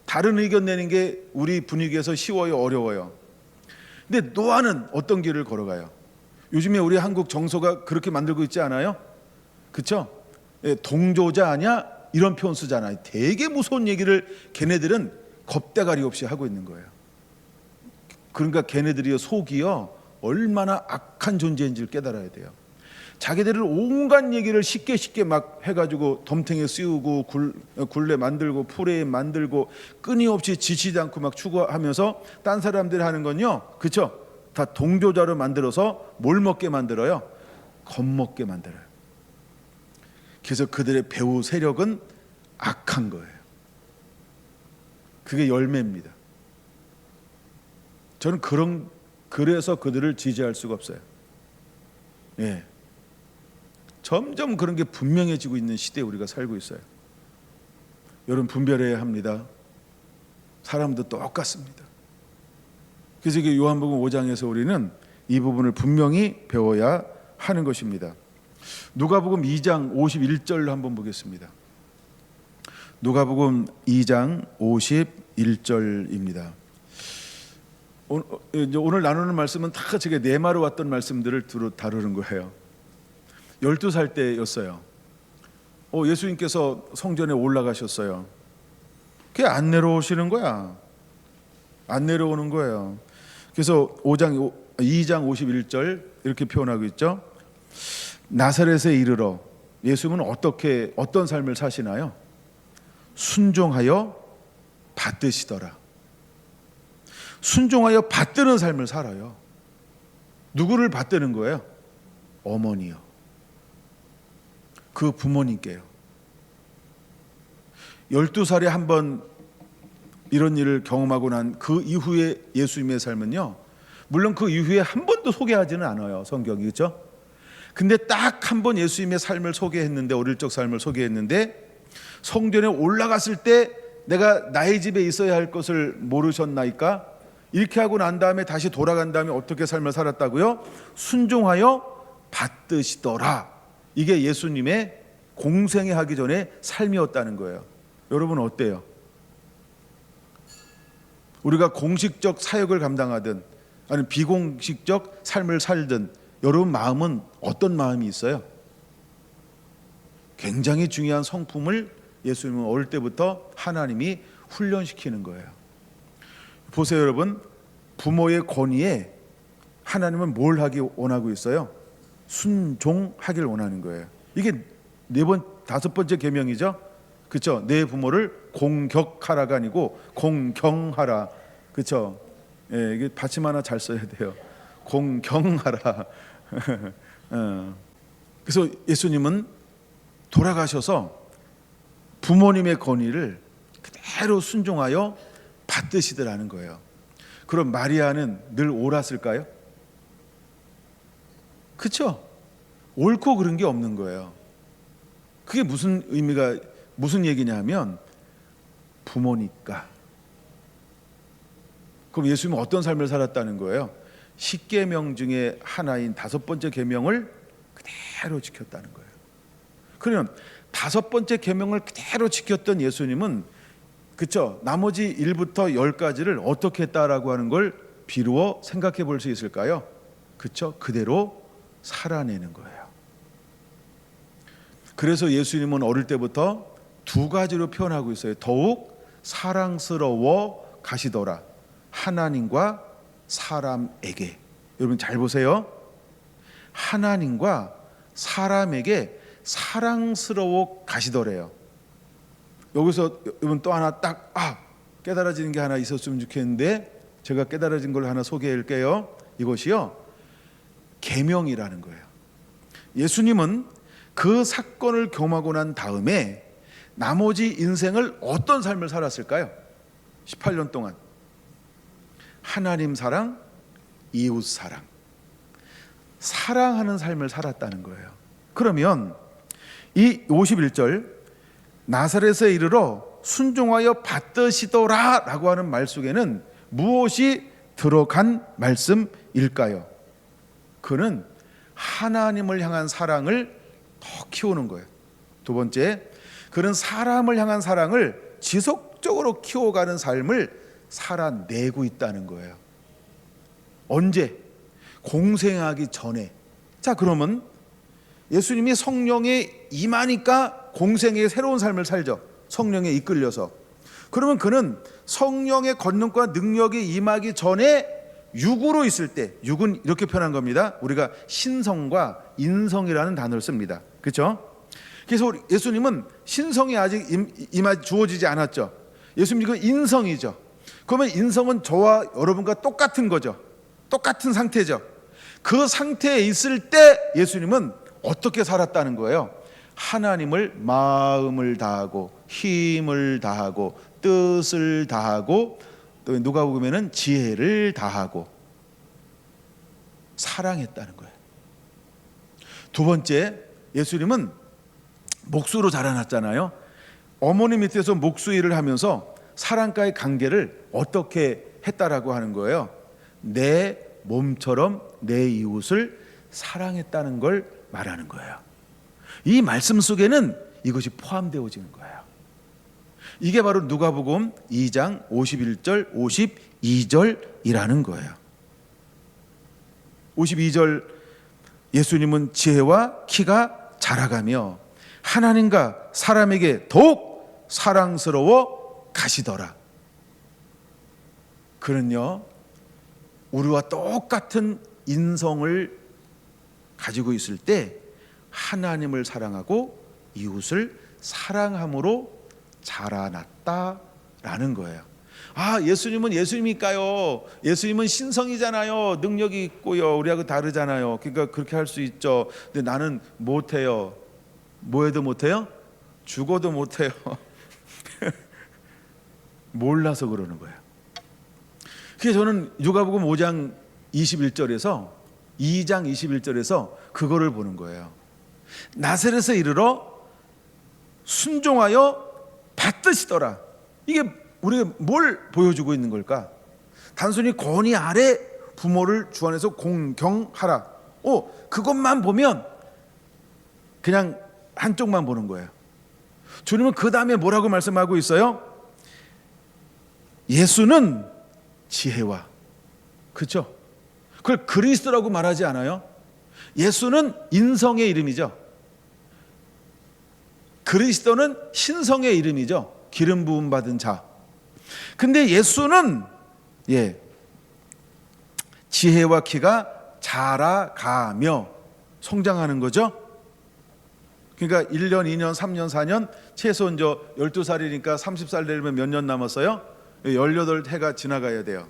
A: 다른 의견 내는 게 우리 분위기에서 쉬워요, 어려워요? 근데 노아는 어떤 길을 걸어가요? 요즘에 우리 한국 정서가 그렇게 만들고 있지 않아요? 그렇죠? 동조자 아니야? 이런 표현 쓰잖아요. 되게 무서운 얘기를 걔네들은 겁대가리 없이 하고 있는 거예요. 그러니까 걔네들이 속이요 얼마나 악한 존재인지를 깨달아야 돼요. 자기들은 온갖 얘기를 쉽게 막 해가지고 덤탱이에 씌우고 굴레 만들고 풀에 만들고 끊임없이 지치지 않고 막 추구하면서 딴 사람들이 하는 건요, 그렇죠? 다 동조자로 만들어서 뭘 먹게 만들어요? 겁먹게 만들어요. 그래서 그들의 배후 세력은 악한 거예요. 그게 열매입니다. 저는 그래서 그들을 지지할 수가 없어요. 예. 점점 그런 게 분명해지고 있는 시대에 우리가 살고 있어요. 여러분, 분별해야 합니다. 사람도 똑같습니다. 그래서 이게 요한복음 5장에서 우리는 이 부분을 분명히 배워야 하는 것입니다. 누가복음 2장 51절 한번 보겠습니다. 누가복음 2장 51절입니다. 오늘 나누는 말씀은 다 제가 네마로 왔던 말씀들을 다루는 거예요. 12살 때였어요. 예수님께서 성전에 올라가셨어요. 그게 안 내려오시는 거야. 안 내려오는 거예요. 그래서 2장 51절 이렇게 표현하고 있죠. 나사렛에 이르러 예수님은 어떤 삶을 사시나요? 순종하여 받드시더라. 순종하여 받드는 삶을 살아요. 누구를 받드는 거예요? 어머니요. 그 부모님께요. 12살에 한 번 이런 일을 경험하고 난 그 이후에 예수님의 삶은요, 물론 그 이후에 한 번도 소개하지는 않아요, 성경이. 그렇죠? 근데 딱 한 번 예수님의 삶을 소개했는데, 어릴 적 삶을 소개했는데, 성전에 올라갔을 때 내가 나의 집에 있어야 할 것을 모르셨나이까? 이렇게 하고 난 다음에 다시 돌아간 다음에 어떻게 삶을 살았다고요? 순종하여 받드시더라. 이게 예수님의 공생애 하기 전에 삶이었다는 거예요. 여러분 어때요? 우리가 공식적 사역을 감당하든 아니면 비공식적 삶을 살든 여러분 마음은 어떤 마음이 있어요? 굉장히 중요한 성품을 예수님은 어릴 때부터 하나님이 훈련시키는 거예요. 보세요, 여러분. 부모의 권위에 하나님은 뭘 하기 원하고 있어요? 순종하길 원하는 거예요. 이게 다섯 번째 계명이죠. 그렇죠? 내 부모를 공격하라가 아니고 공경하라. 그렇죠? 예, 이게 받침 하나 잘 써야 돼요. 공경하라. 그래서 예수님은 돌아가셔서 부모님의 권위를 그대로 순종하여 받드시더라는 거예요. 그럼 마리아는 늘 옳았을까요? 그렇죠? 옳고 그런 게 없는 거예요. 그게 무슨 얘기냐 하면 부모니까. 그럼 예수님은 어떤 삶을 살았다는 거예요? 10계명 중에 하나인 5번째 계명을 그대로 지켰다는 거예요. 그러면 5번째 계명을 그대로 지켰던 예수님은, 그렇죠? 나머지 1부터 10까지를 어떻게 했다라고 하는 걸 비루어 생각해 볼 수 있을까요? 그렇죠? 그대로 살아내는 거예요. 그래서 예수님은 어릴 때부터 2가지로 표현하고 있어요. 더욱 사랑스러워 가시더라. 하나님과 사람에게. 여러분 잘 보세요. 하나님과 사람에게 사랑스러워 가시더래요. 여기서 여러분 또 하나 딱 깨달아지는 게 하나 있었으면 좋겠는데, 제가 깨달아진 걸 하나 소개할게요. 이것이요, 계명이라는 거예요. 예수님은 그 사건을 경험하고 난 다음에 나머지 인생을 어떤 삶을 살았을까요? 18년 동안 하나님 사랑, 이웃 사랑, 사랑하는 삶을 살았다는 거예요. 그러면 이 51절 나사렛에 이르러 순종하여 받으시더라 라고 하는 말 속에는 무엇이 들어간 말씀일까요? 그는 하나님을 향한 사랑을 더 키우는 거예요. 두 번째, 그는 사람을 향한 사랑을 지속적으로 키워가는 삶을 살아내고 있다는 거예요. 언제? 공생하기 전에. 자, 그러면 예수님이 성령에 임하니까 공생의 새로운 삶을 살죠. 성령에 이끌려서. 그러면 그는 성령의 권능과 능력이 임하기 전에 육으로 있을 때, 육은 이렇게 표현한 겁니다. 우리가 신성과 인성이라는 단어를 씁니다. 그렇죠? 그래서 예수님은 신성이 아직 주어지지 않았죠. 예수님은 인성이죠. 그러면 인성은 저와 여러분과 똑같은 거죠. 똑같은 상태죠. 그 상태에 있을 때 예수님은 어떻게 살았다는 거예요? 하나님을 마음을 다하고 힘을 다하고 뜻을 다하고 또 누가복음에는 지혜를 다하고 사랑했다는 거예요. 두 번째, 예수님은 목수로 자라났잖아요. 어머니 밑에서 목수 일을 하면서 사람과의 관계를 어떻게 했다라고 하는 거예요? 내 몸처럼 내 이웃을 사랑했다는 걸 말하는 거예요. 이 말씀 속에는 이것이 포함되어지는 거예요. 이게 바로 누가복음 2장 51절 52절이라는 거예요. 52절, 예수님은 지혜와 키가 자라가며 하나님과 사람에게 더욱 사랑스러워 가시더라. 그는요, 우리와 똑같은 인성을 가지고 있을 때 하나님을 사랑하고 이웃을 사랑함으로 자라났다라는 거예요. 예수님은 예수님일까요? 예수님은 신성이잖아요. 능력이 있고요. 우리하고 다르잖아요. 그러니까 그렇게 할 수 있죠. 근데 나는 못해요. 뭐 해도 못해요? 죽어도 못해요. 몰라서 그러는 거예요. 그래서 저는 누가복음 5장 21절에서 2장 21절에서 그거를 보는 거예요. 나사렛에 이르러 순종하여 받으시더라. 이게 우리가 뭘 보여주고 있는 걸까? 단순히 권위 아래 부모를 주 안에서 공경하라. 그것만 보면 그냥 한쪽만 보는 거예요. 주님은 그 다음에 뭐라고 말씀하고 있어요? 예수는 지혜와, 그렇죠? 그걸 그리스도라고 말하지 않아요? 예수는 인성의 이름이죠. 그리스도는 신성의 이름이죠. 기름 부음 받은 자. 근데 예수는 지혜와 키가 자라가며 성장하는 거죠. 그러니까 1년, 2년, 3년, 4년, 최소 12살이니까 30살 되려면 몇 년 남았어요? 18해가 지나가야 돼요.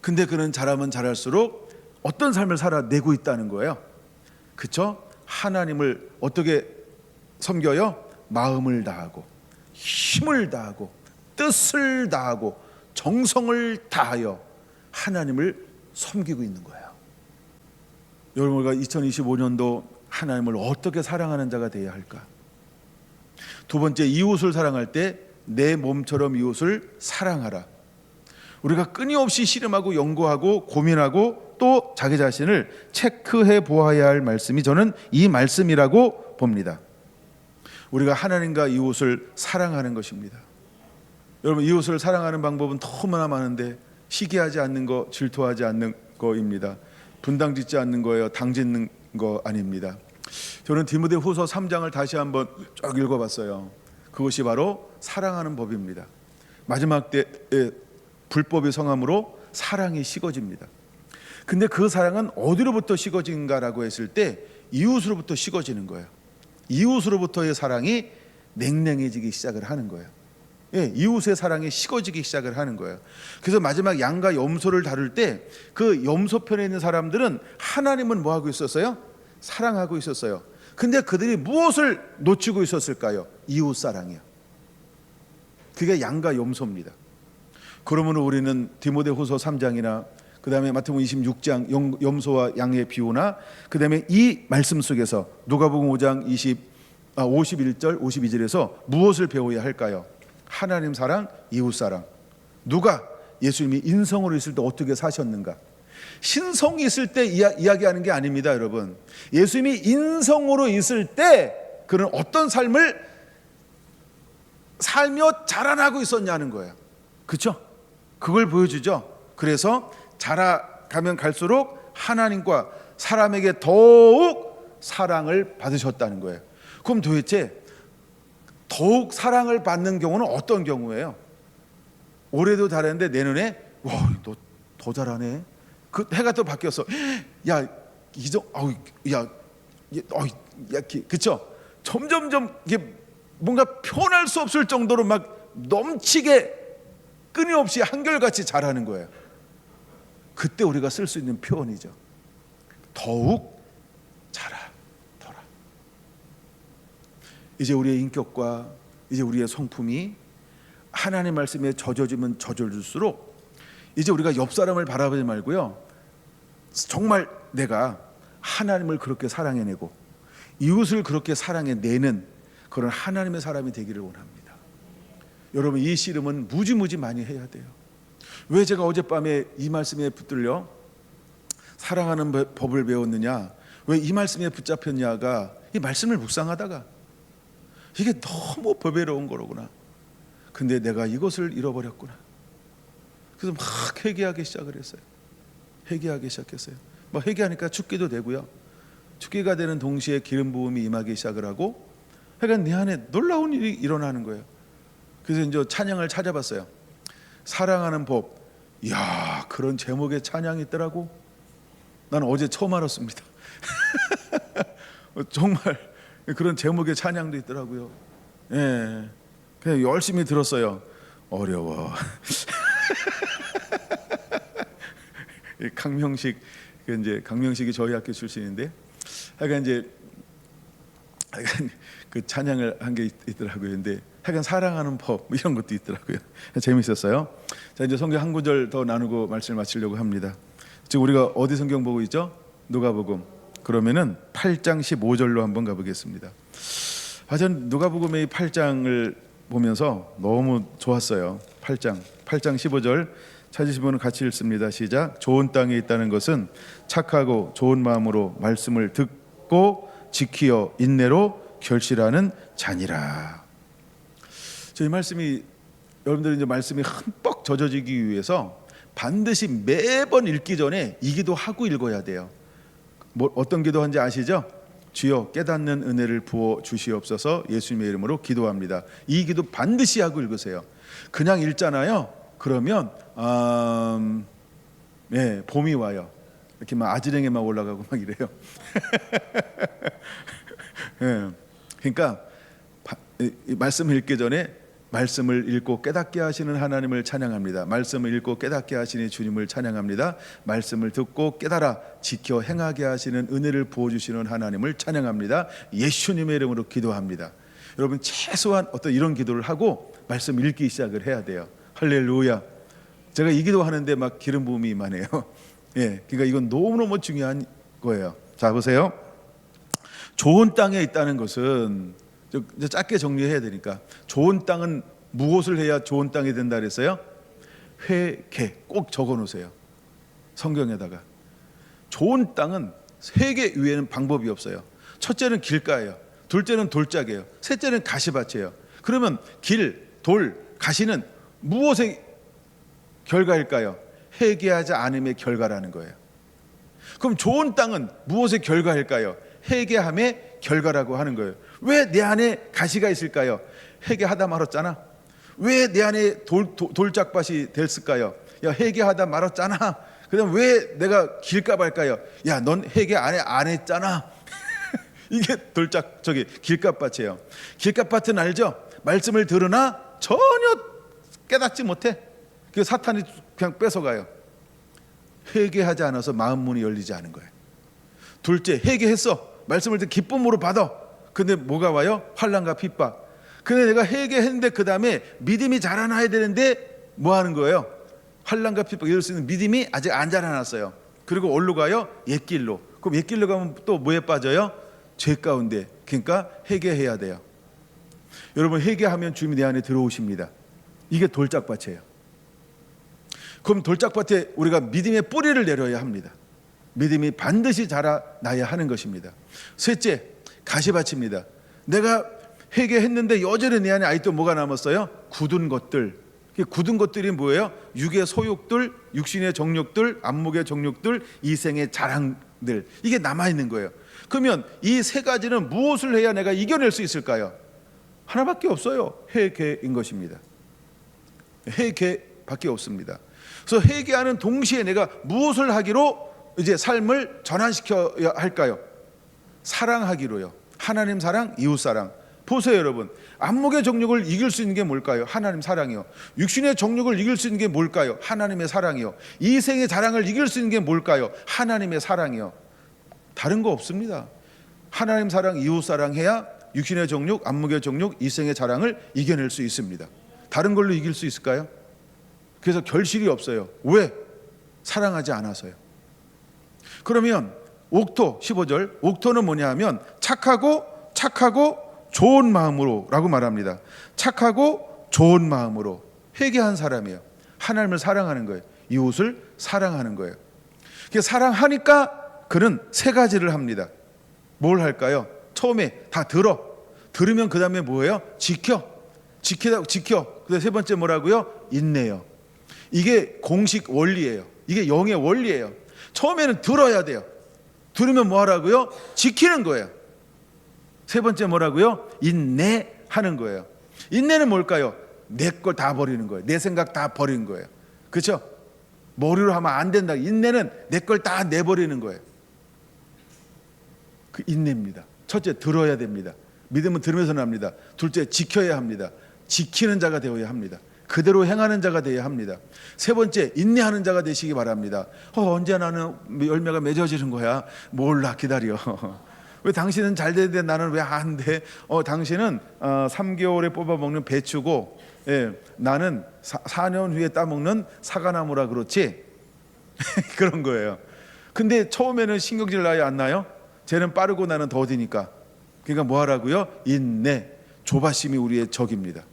A: 근데 그는 자라면 자랄수록 어떤 삶을 살아내고 있다는 거예요. 그렇죠? 하나님을 어떻게 섬겨요? 마음을 다하고 힘을 다하고 뜻을 다하고 정성을 다하여 하나님을 섬기고 있는 거예요. 여러분과 2025년도 하나님을 어떻게 사랑하는 자가 되어야 할까? 두 번째, 이웃을 사랑할 때 내 몸처럼 이웃을 사랑하라. 우리가 끊임없이 씨름하고 연구하고 고민하고 또 자기 자신을 체크해 보아야 할 말씀이 저는 이 말씀이라고 봅니다. 우리가 하나님과 이웃을 사랑하는 것입니다. 여러분, 이웃을 사랑하는 방법은 너무나 많은데 시기하지 않는 거, 질투하지 않는 거입니다. 분당 짓지 않는 거예요. 당 짓는 거 아닙니다. 저는 디모데후서 3장을 다시 한번 쭉 읽어봤어요. 그것이 바로 사랑하는 법입니다. 마지막 때에 불법이 성함으로 사랑이 식어집니다. 근데 그 사랑은 어디로부터 식어진가라고 했을 때 이웃으로부터 식어지는 거예요. 이웃으로부터의 사랑이 냉랭해지기 시작을 하는 거예요. 예, 이웃의 사랑이 식어지기 시작을 하는 거예요. 그래서 마지막 양과 염소를 다룰 때 그 염소 편에 있는 사람들은 하나님은 뭐 하고 있었어요? 사랑하고 있었어요. 근데 그들이 무엇을 놓치고 있었을까요? 이웃 사랑이요. 그게 양과 염소입니다. 그러면 우리는 디모데후서 3장이나 그 다음에 마태복음 26장 염소와 양의 비유나 그 다음에 이 말씀 속에서 누가복음 5장 51절 52절에서 무엇을 배워야 할까요? 하나님 사랑, 이웃 사랑. 누가 예수님이 인성으로 있을 때 어떻게 사셨는가? 신성이 있을 때 이야기하는 게 아닙니다, 여러분. 예수님이 인성으로 있을 때 그는 어떤 삶을 살며 자라나고 있었냐는 거예요. 그렇죠? 그걸 보여주죠. 그래서 자라가면 갈수록 하나님과 사람에게 더욱 사랑을 받으셨다는 거예요. 그럼 도대체 더욱 사랑을 받는 경우는 어떤 경우예요? 올해도 잘했는데 내년에 와, 너 더 잘하네. 그 해가 또 바뀌었어. 야, 이정, 그렇죠? 점점점 이게 뭔가 표현할 수 없을 정도로 막 넘치게 끊임없이 한결같이 잘하는 거예요. 그때 우리가 쓸 수 있는 표현이죠. 더욱 자라더라. 이제 우리의 인격과 이제 우리의 성품이 하나님 말씀에 젖어지면 젖어질수록 이제 우리가 옆 사람을 바라보지 말고요, 정말 내가 하나님을 그렇게 사랑해내고 이웃을 그렇게 사랑해내는 그런 하나님의 사람이 되기를 원합니다. 여러분, 이 씨름은 무지무지 많이 해야 돼요. 왜 제가 어젯밤에 이 말씀에 붙들려 사랑하는 법을 배웠느냐, 왜 이 말씀에 붙잡혔냐가, 이 말씀을 묵상하다가 이게 너무 법외로운 거로구나. 근데 내가 이것을 잃어버렸구나. 그래서 막 회개하기 시작을 했어요. 회개하기 시작했어요. 막 회개하니까 죽기도 되고요. 죽기가 되는 동시에 기름 부음이 임하기 시작을 하고, 그러니까 내 안에 놀라운 일이 일어나는 거예요. 그래서 이제 찬양을 찾아봤어요. 사랑하는 법. 이야, 그런 제목의 찬양이 있더라고. 나는 어제 처음 알았습니다. 정말 그런 제목의 찬양도 있더라고요. 예, 그냥 열심히 들었어요. 어려워. 강명식이 저희 학교 출신인데, 하여간 이제 그 찬양을 한 게 있더라고요. 근데 하여간 사랑하는 법 이런 것도 있더라고요. 재밌었어요. 자, 이제 성경 한 구절 더 나누고 말씀을 마치려고 합니다. 지금 우리가 어디 성경 보고 있죠? 누가복음. 그러면은 8장 15절로 한번 가보겠습니다. 전 누가복음의 8장을 보면서 너무 좋았어요. 8장 15절 찾으시면 같이 읽습니다. 시작. 좋은 땅에 있다는 것은 착하고 좋은 마음으로 말씀을 듣고 지키어 인내로 결실하는 자니라. 저희 말씀이, 여러분들이 이제 말씀이 흠뻑 젖어지기 위해서 반드시 매번 읽기 전에 이 기도 하고 읽어야 돼요. 어떤 기도한지 아시죠? 주여 깨닫는 은혜를 부어 주시옵소서. 예수님의 이름으로 기도합니다. 이 기도 반드시 하고 읽으세요. 그냥 읽잖아요. 그러면 봄이 와요. 이렇게 막 아지랭이 막 올라가고 막 이래요. 그러니까 말씀을 읽기 전에 말씀을 읽고 깨닫게 하시는 하나님을 찬양합니다. 말씀을 읽고 깨닫게 하시는 주님을 찬양합니다. 말씀을 듣고 깨달아 지켜 행하게 하시는 은혜를 부어주시는 하나님을 찬양합니다. 예수님의 이름으로 기도합니다. 여러분, 최소한 어떤 이런 기도를 하고 말씀 읽기 시작을 해야 돼요. 할렐루야. 제가 이 기도하는데 막 기름 부음이 임하네요. 그러니까 이건 너무너무 중요한 거예요. 자, 보세요. 좋은 땅에 있다는 것은, 짧게 정리해야 되니까, 좋은 땅은 무엇을 해야 좋은 땅이 된다 그랬어요? 회개. 꼭 적어 놓으세요. 성경에다가. 좋은 땅은 회개 위에는 방법이 없어요. 첫째는 길가예요. 둘째는 돌짝이에요. 셋째는 가시밭이에요. 그러면 길, 돌, 가시는 무엇의 결과일까요? 회개하지 않음의 결과라는 거예요. 그럼 좋은 땅은 무엇의 결과일까요? 회개함의 결과라고 하는 거예요. 왜 내 안에 가시가 있을까요? 회개하다 말았잖아. 왜 내 안에 돌짝밭이 됐을까요? 야, 회개하다 말았잖아. 그다음 왜 내가 길값 할까요? 야, 넌 회개 안 했잖아. 이게 길값 밭이에요. 길값 밭은 알죠? 말씀을 들으나 전혀 깨닫지 못해. 그 사탄이 그냥 뺏어가요. 회개하지 않아서 마음 문이 열리지 않은 거예요. 둘째, 회개했어. 말씀을 듣고 기쁨으로 받아. 근데 뭐가 와요? 환난과 핍박. 근데 내가 회개했는데 그 다음에 믿음이 자라나야 되는데 뭐 하는 거예요? 환난과 핍박 이럴 수 있는 믿음이 아직 안 자라났어요. 그리고 어디로 가요? 옛길로. 그럼 옛길로 가면 또 뭐에 빠져요? 죄 가운데. 그러니까 회개해야 돼요. 여러분, 회개하면 주님이 내 안에 들어오십니다. 이게 돌짝밭이에요. 그럼 돌짝밭에 우리가 믿음의 뿌리를 내려야 합니다. 믿음이 반드시 자라나야 하는 것입니다. 셋째, 가시밭입니다. 내가 회개했는데 여전히 내 안에 아직도 뭐가 남았어요? 굳은 것들. 굳은 것들이 뭐예요? 육의 소욕들, 육신의 정욕들, 안목의 정욕들, 이생의 자랑들. 이게 남아있는 거예요. 그러면 이 세 가지는 무엇을 해야 내가 이겨낼 수 있을까요? 하나밖에 없어요. 회개인 것입니다. 회개밖에 없습니다. 그래서 회개하는 동시에 내가 무엇을 하기로 이제 삶을 전환시켜야 할까요? 사랑하기로요. 하나님 사랑, 이웃 사랑. 보세요, 여러분. 안목의 정욕을 이길 수 있는 게 뭘까요? 하나님 사랑이요. 육신의 정욕을 이길 수 있는 게 뭘까요? 하나님의 사랑이요. 이생의 자랑을 이길 수 있는 게 뭘까요? 하나님의 사랑이요. 다른 거 없습니다. 하나님 사랑, 이웃 사랑해야 육신의 정욕, 안목의 정욕, 이생의 자랑을 이겨낼 수 있습니다. 다른 걸로 이길 수 있을까요? 그래서 결실이 없어요. 왜? 사랑하지 않아서요. 그러면 옥토 15절, 옥토는 뭐냐 하면 착하고 좋은 마음으로 라고 말합니다. 착하고 좋은 마음으로 회개한 사람이에요. 하나님을 사랑하는 거예요. 이웃을 사랑하는 거예요. 사랑하니까 그는 세 가지를 합니다. 뭘 할까요? 처음에 다 들으면 그 다음에 뭐예요? 지켜. 그 세 번째 뭐라고요? 인내요. 이게 공식 원리예요. 이게 영의 원리예요. 처음에는 들어야 돼요. 들으면 뭐 하라고요? 지키는 거예요. 세 번째 뭐라고요? 인내하는 거예요. 인내는 뭘까요? 내 걸 다 버리는 거예요. 내 생각 다 버리는 거예요. 그렇죠? 머리로 하면 안 된다. 인내는 내 걸 다 내버리는 거예요. 그 인내입니다. 첫째, 들어야 됩니다. 믿음은 들으면서 납니다. 둘째, 지켜야 합니다. 지키는 자가 되어야 합니다. 그대로 행하는 자가 되어야 합니다. 세 번째, 인내하는 자가 되시기 바랍니다. 언제 나는 열매가 맺어지는 거야? 몰라, 기다려. 왜 당신은 잘 되는데 나는 왜 안 돼? 당신은 3개월에 뽑아먹는 배추고, 나는 4년 후에 따먹는 사과나무라 그렇지. 그런 거예요. 근데 처음에는 신경질 나요, 안 나요? 쟤는 빠르고 나는 더디니까. 그러니까 뭐 하라고요? 인내, 조바심이 우리의 적입니다.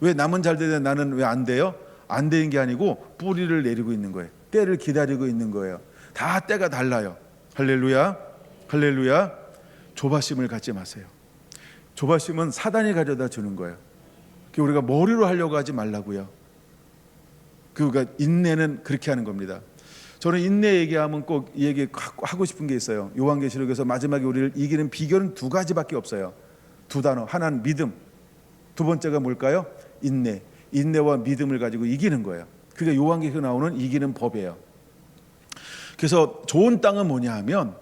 A: 왜 남은 잘 되는데 나는 왜 안 돼요? 안 되는 게 아니고 뿌리를 내리고 있는 거예요. 때를 기다리고 있는 거예요. 다 때가 달라요. 할렐루야, 할렐루야. 조바심을 갖지 마세요. 조바심은 사단이 가져다 주는 거예요. 우리가 머리로 하려고 하지 말라고요. 그러니까 인내는 그렇게 하는 겁니다. 저는 인내 얘기하면 꼭 얘기하고 싶은 게 있어요. 요한계시록에서 마지막에 우리를 이기는 비결은 두 가지밖에 없어요. 두 단어. 하나는 믿음, 두 번째가 뭘까요? 인내. 인내와 믿음을 가지고 이기는 거예요. 그게 요한계시록에 나오는 이기는 법이에요. 그래서 좋은 땅은 뭐냐 하면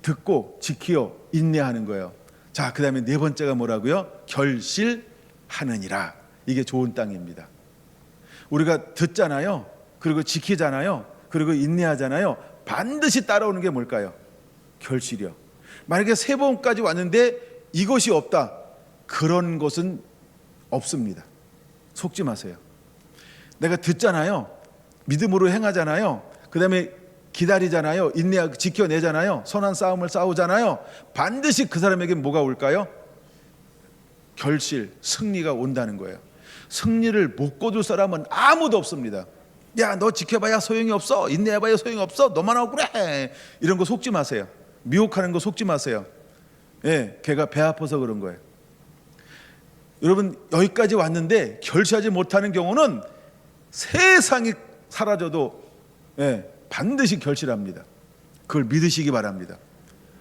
A: 듣고 지키어 인내하는 거예요. 자, 그 다음에 네 번째가 뭐라고요? 결실하느니라. 이게 좋은 땅입니다. 우리가 듣잖아요. 그리고 지키잖아요. 그리고 인내하잖아요. 반드시 따라오는 게 뭘까요? 결실이요. 만약에 세 번까지 왔는데 이것이 없다. 그런 것은 없습니다. 속지 마세요. 내가 듣잖아요. 믿음으로 행하잖아요. 그 다음에 기다리잖아요. 인내하고 지켜내잖아요. 선한 싸움을 싸우잖아요. 반드시 그 사람에게 뭐가 올까요? 결실, 승리가 온다는 거예요. 승리를 못 거둘 사람은 아무도 없습니다. 야, 너 지켜봐야 소용이 없어. 인내해봐야 소용이 없어. 너만 하고 그래. 이런 거 속지 마세요. 미혹하는 거 속지 마세요. 걔가 배 아파서 그런 거예요. 여러분, 여기까지 왔는데 결실하지 못하는 경우는 세상이 사라져도 반드시 결실합니다. 그걸 믿으시기 바랍니다.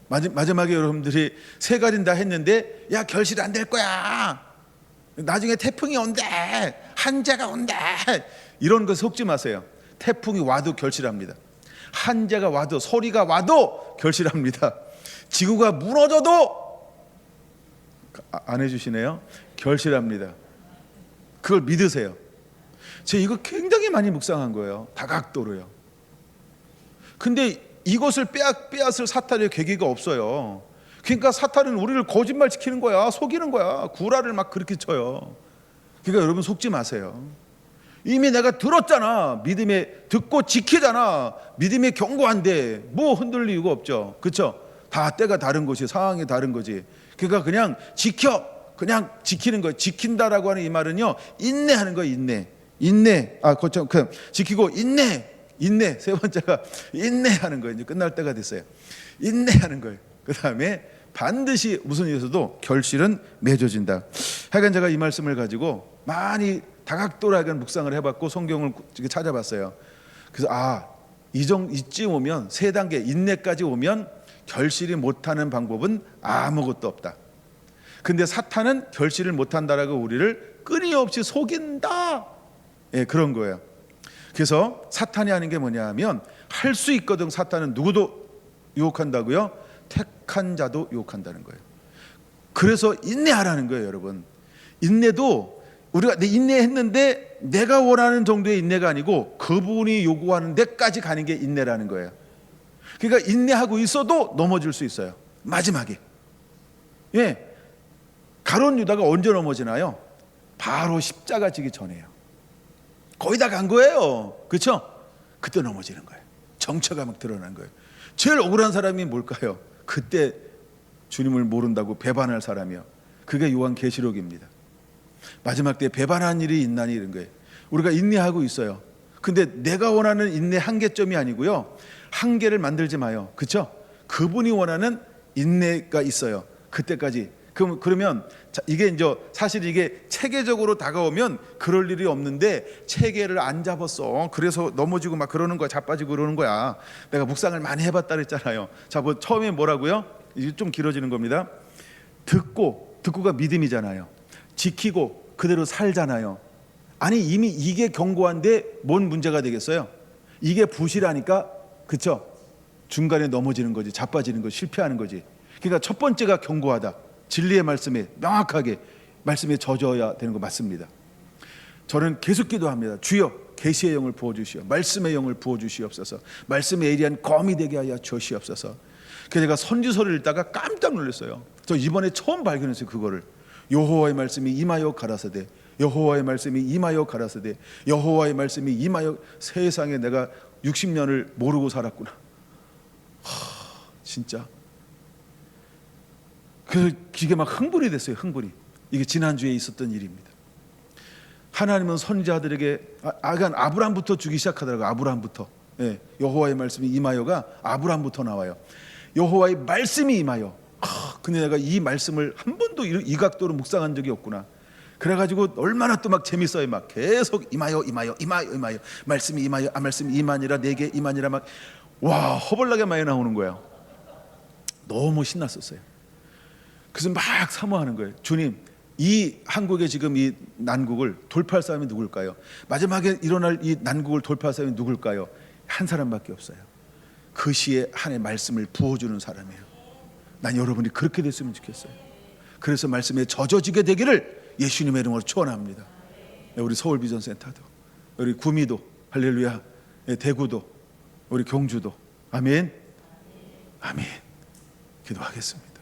A: 마지막에 여러분들이 세 가지는 다 했는데, 야, 결실 안 될 거야. 나중에 태풍이 온대. 한재가 온대. 이런 거 속지 마세요. 태풍이 와도 결실합니다. 한재가 와도 소리가 와도 결실합니다. 지구가 무너져도 안 해주시네요. 결실합니다. 그걸 믿으세요. 제가 이거 굉장히 많이 묵상한 거예요. 다각도로요. 근데 이것을 빼앗을 사탄의 계기가 없어요. 그러니까 사탄은 우리를 거짓말 시키는 거야. 속이는 거야. 구라를 막 그렇게 쳐요. 그러니까 여러분 속지 마세요. 이미 내가 들었잖아. 믿음에 듣고 지키잖아. 믿음에 견고한데 뭐 흔들릴 이유가 없죠. 그렇죠? 다 때가 다른 것이, 상황이 다른 거지. 그러니까 그냥 지켜. 그냥 지키는 거예요. 지킨다라고 하는 이 말은요, 인내하는 거예요. 인내. 그렇죠. 지키고 인내. 세 번째가 인내하는 거예요. 이제 끝날 때가 됐어요. 인내하는 거예요. 그 다음에 반드시 무슨 일에서도 결실은 맺어진다. 하여간 제가 이 말씀을 가지고 많이 다각도라하게 묵상을 해봤고 성경을 찾아봤어요. 그래서 이쯤 오면 세 단계 인내까지 오면 결실이 못하는 방법은 아무것도 없다. 근데 사탄은 결실을 못한다라고 우리를 끊임없이 속인다. 예, 그런 거예요. 그래서 사탄이 하는 게 뭐냐 하면 할 수 있거든. 사탄은 누구도 유혹한다고요? 택한 자도 유혹한다는 거예요. 그래서 인내하라는 거예요, 여러분. 인내도 우리가 인내했는데 내가 원하는 정도의 인내가 아니고 그분이 요구하는 데까지 가는 게 인내라는 거예요. 그러니까 인내하고 있어도 넘어질 수 있어요. 마지막에. 예. 가룟 유다가 언제 넘어지나요? 바로 십자가 지기 전에요. 거의 다 간 거예요. 그렇죠? 그때 넘어지는 거예요. 정체가 막 드러난 거예요. 제일 억울한 사람이 뭘까요? 그때 주님을 모른다고 배반할 사람이요. 그게 요한계시록입니다. 마지막 때 배반한 일이 있나니 이런 거예요. 우리가 인내하고 있어요. 근데 내가 원하는 인내 한계점이 아니고요. 한계를 만들지 마요. 그렇죠? 그분이 원하는 인내가 있어요. 그때까지. 그러면 이게 이제 사실 이게 체계적으로 다가오면 그럴 일이 없는데 체계를 안 잡았어. 그래서 넘어지고 막 그러는 거야. 자빠지고 그러는 거야. 내가 묵상을 많이 해봤다 그랬잖아요. 자, 뭐 처음에 뭐라고요? 이제 좀 길어지는 겁니다. 듣고가 믿음이잖아요. 지키고 그대로 살잖아요. 아니 이미 이게 견고한데 뭔 문제가 되겠어요? 이게 부실하니까 그쵸? 중간에 넘어지는 거지. 자빠지는 거지. 실패하는 거지. 그러니까 첫 번째가 견고하다. 진리의 말씀에 명확하게 말씀에 젖어야 되는 거 맞습니다. 저는 계속 기도합니다. 주여 계시의 영을 부어주시오. 말씀의 영을 부어주시옵소서. 말씀에 예리한 검이 되게 하여 주시옵소서. 그래서 제가 선지서를 읽다가 깜짝 놀랐어요. 저 이번에 처음 발견했어요. 그거를. 여호와의 말씀이 임하여 가라사대, 여호와의 말씀이 임하여 가라사대, 여호와의 말씀이 임하여. 세상에 내가 60년을 모르고 살았구나. 진짜. 그래서 이게 막 흥분이 됐어요. 흥분이. 이게 지난주에 있었던 일입니다. 하나님은 선지자들에게 아브람부터 주기 시작하더라고요. 아브람부터. 예, 여호와의 말씀이 임하여가 아브람부터 나와요. 여호와의 말씀이 임하여. 근데 내가 이 말씀을 한 번도 이 각도로 묵상한 적이 없구나. 그래가지고 얼마나 또 막 재밌어요. 막 계속 임하여 말씀이 임하여 말씀이 임하니라 내게 임하니라 막 와 허벌나게 많이 나오는 거예요. 너무 신났었어요. 그래서 막 사모하는 거예요. 주님, 이 한국의 지금 이 난국을 돌파할 사람이 누굴까요? 마지막에 일어날 이 난국을 돌파할 사람이 누굴까요? 한 사람밖에 없어요. 그 시에 한해 말씀을 부어주는 사람이에요. 난 여러분이 그렇게 됐으면 좋겠어요. 그래서 말씀에 젖어지게 되기를 예수님의 이름으로 축원합니다. 우리 서울비전센터도, 우리 구미도, 할렐루야, 대구도, 우리 경주도, 아멘, 아멘. 기도하겠습니다.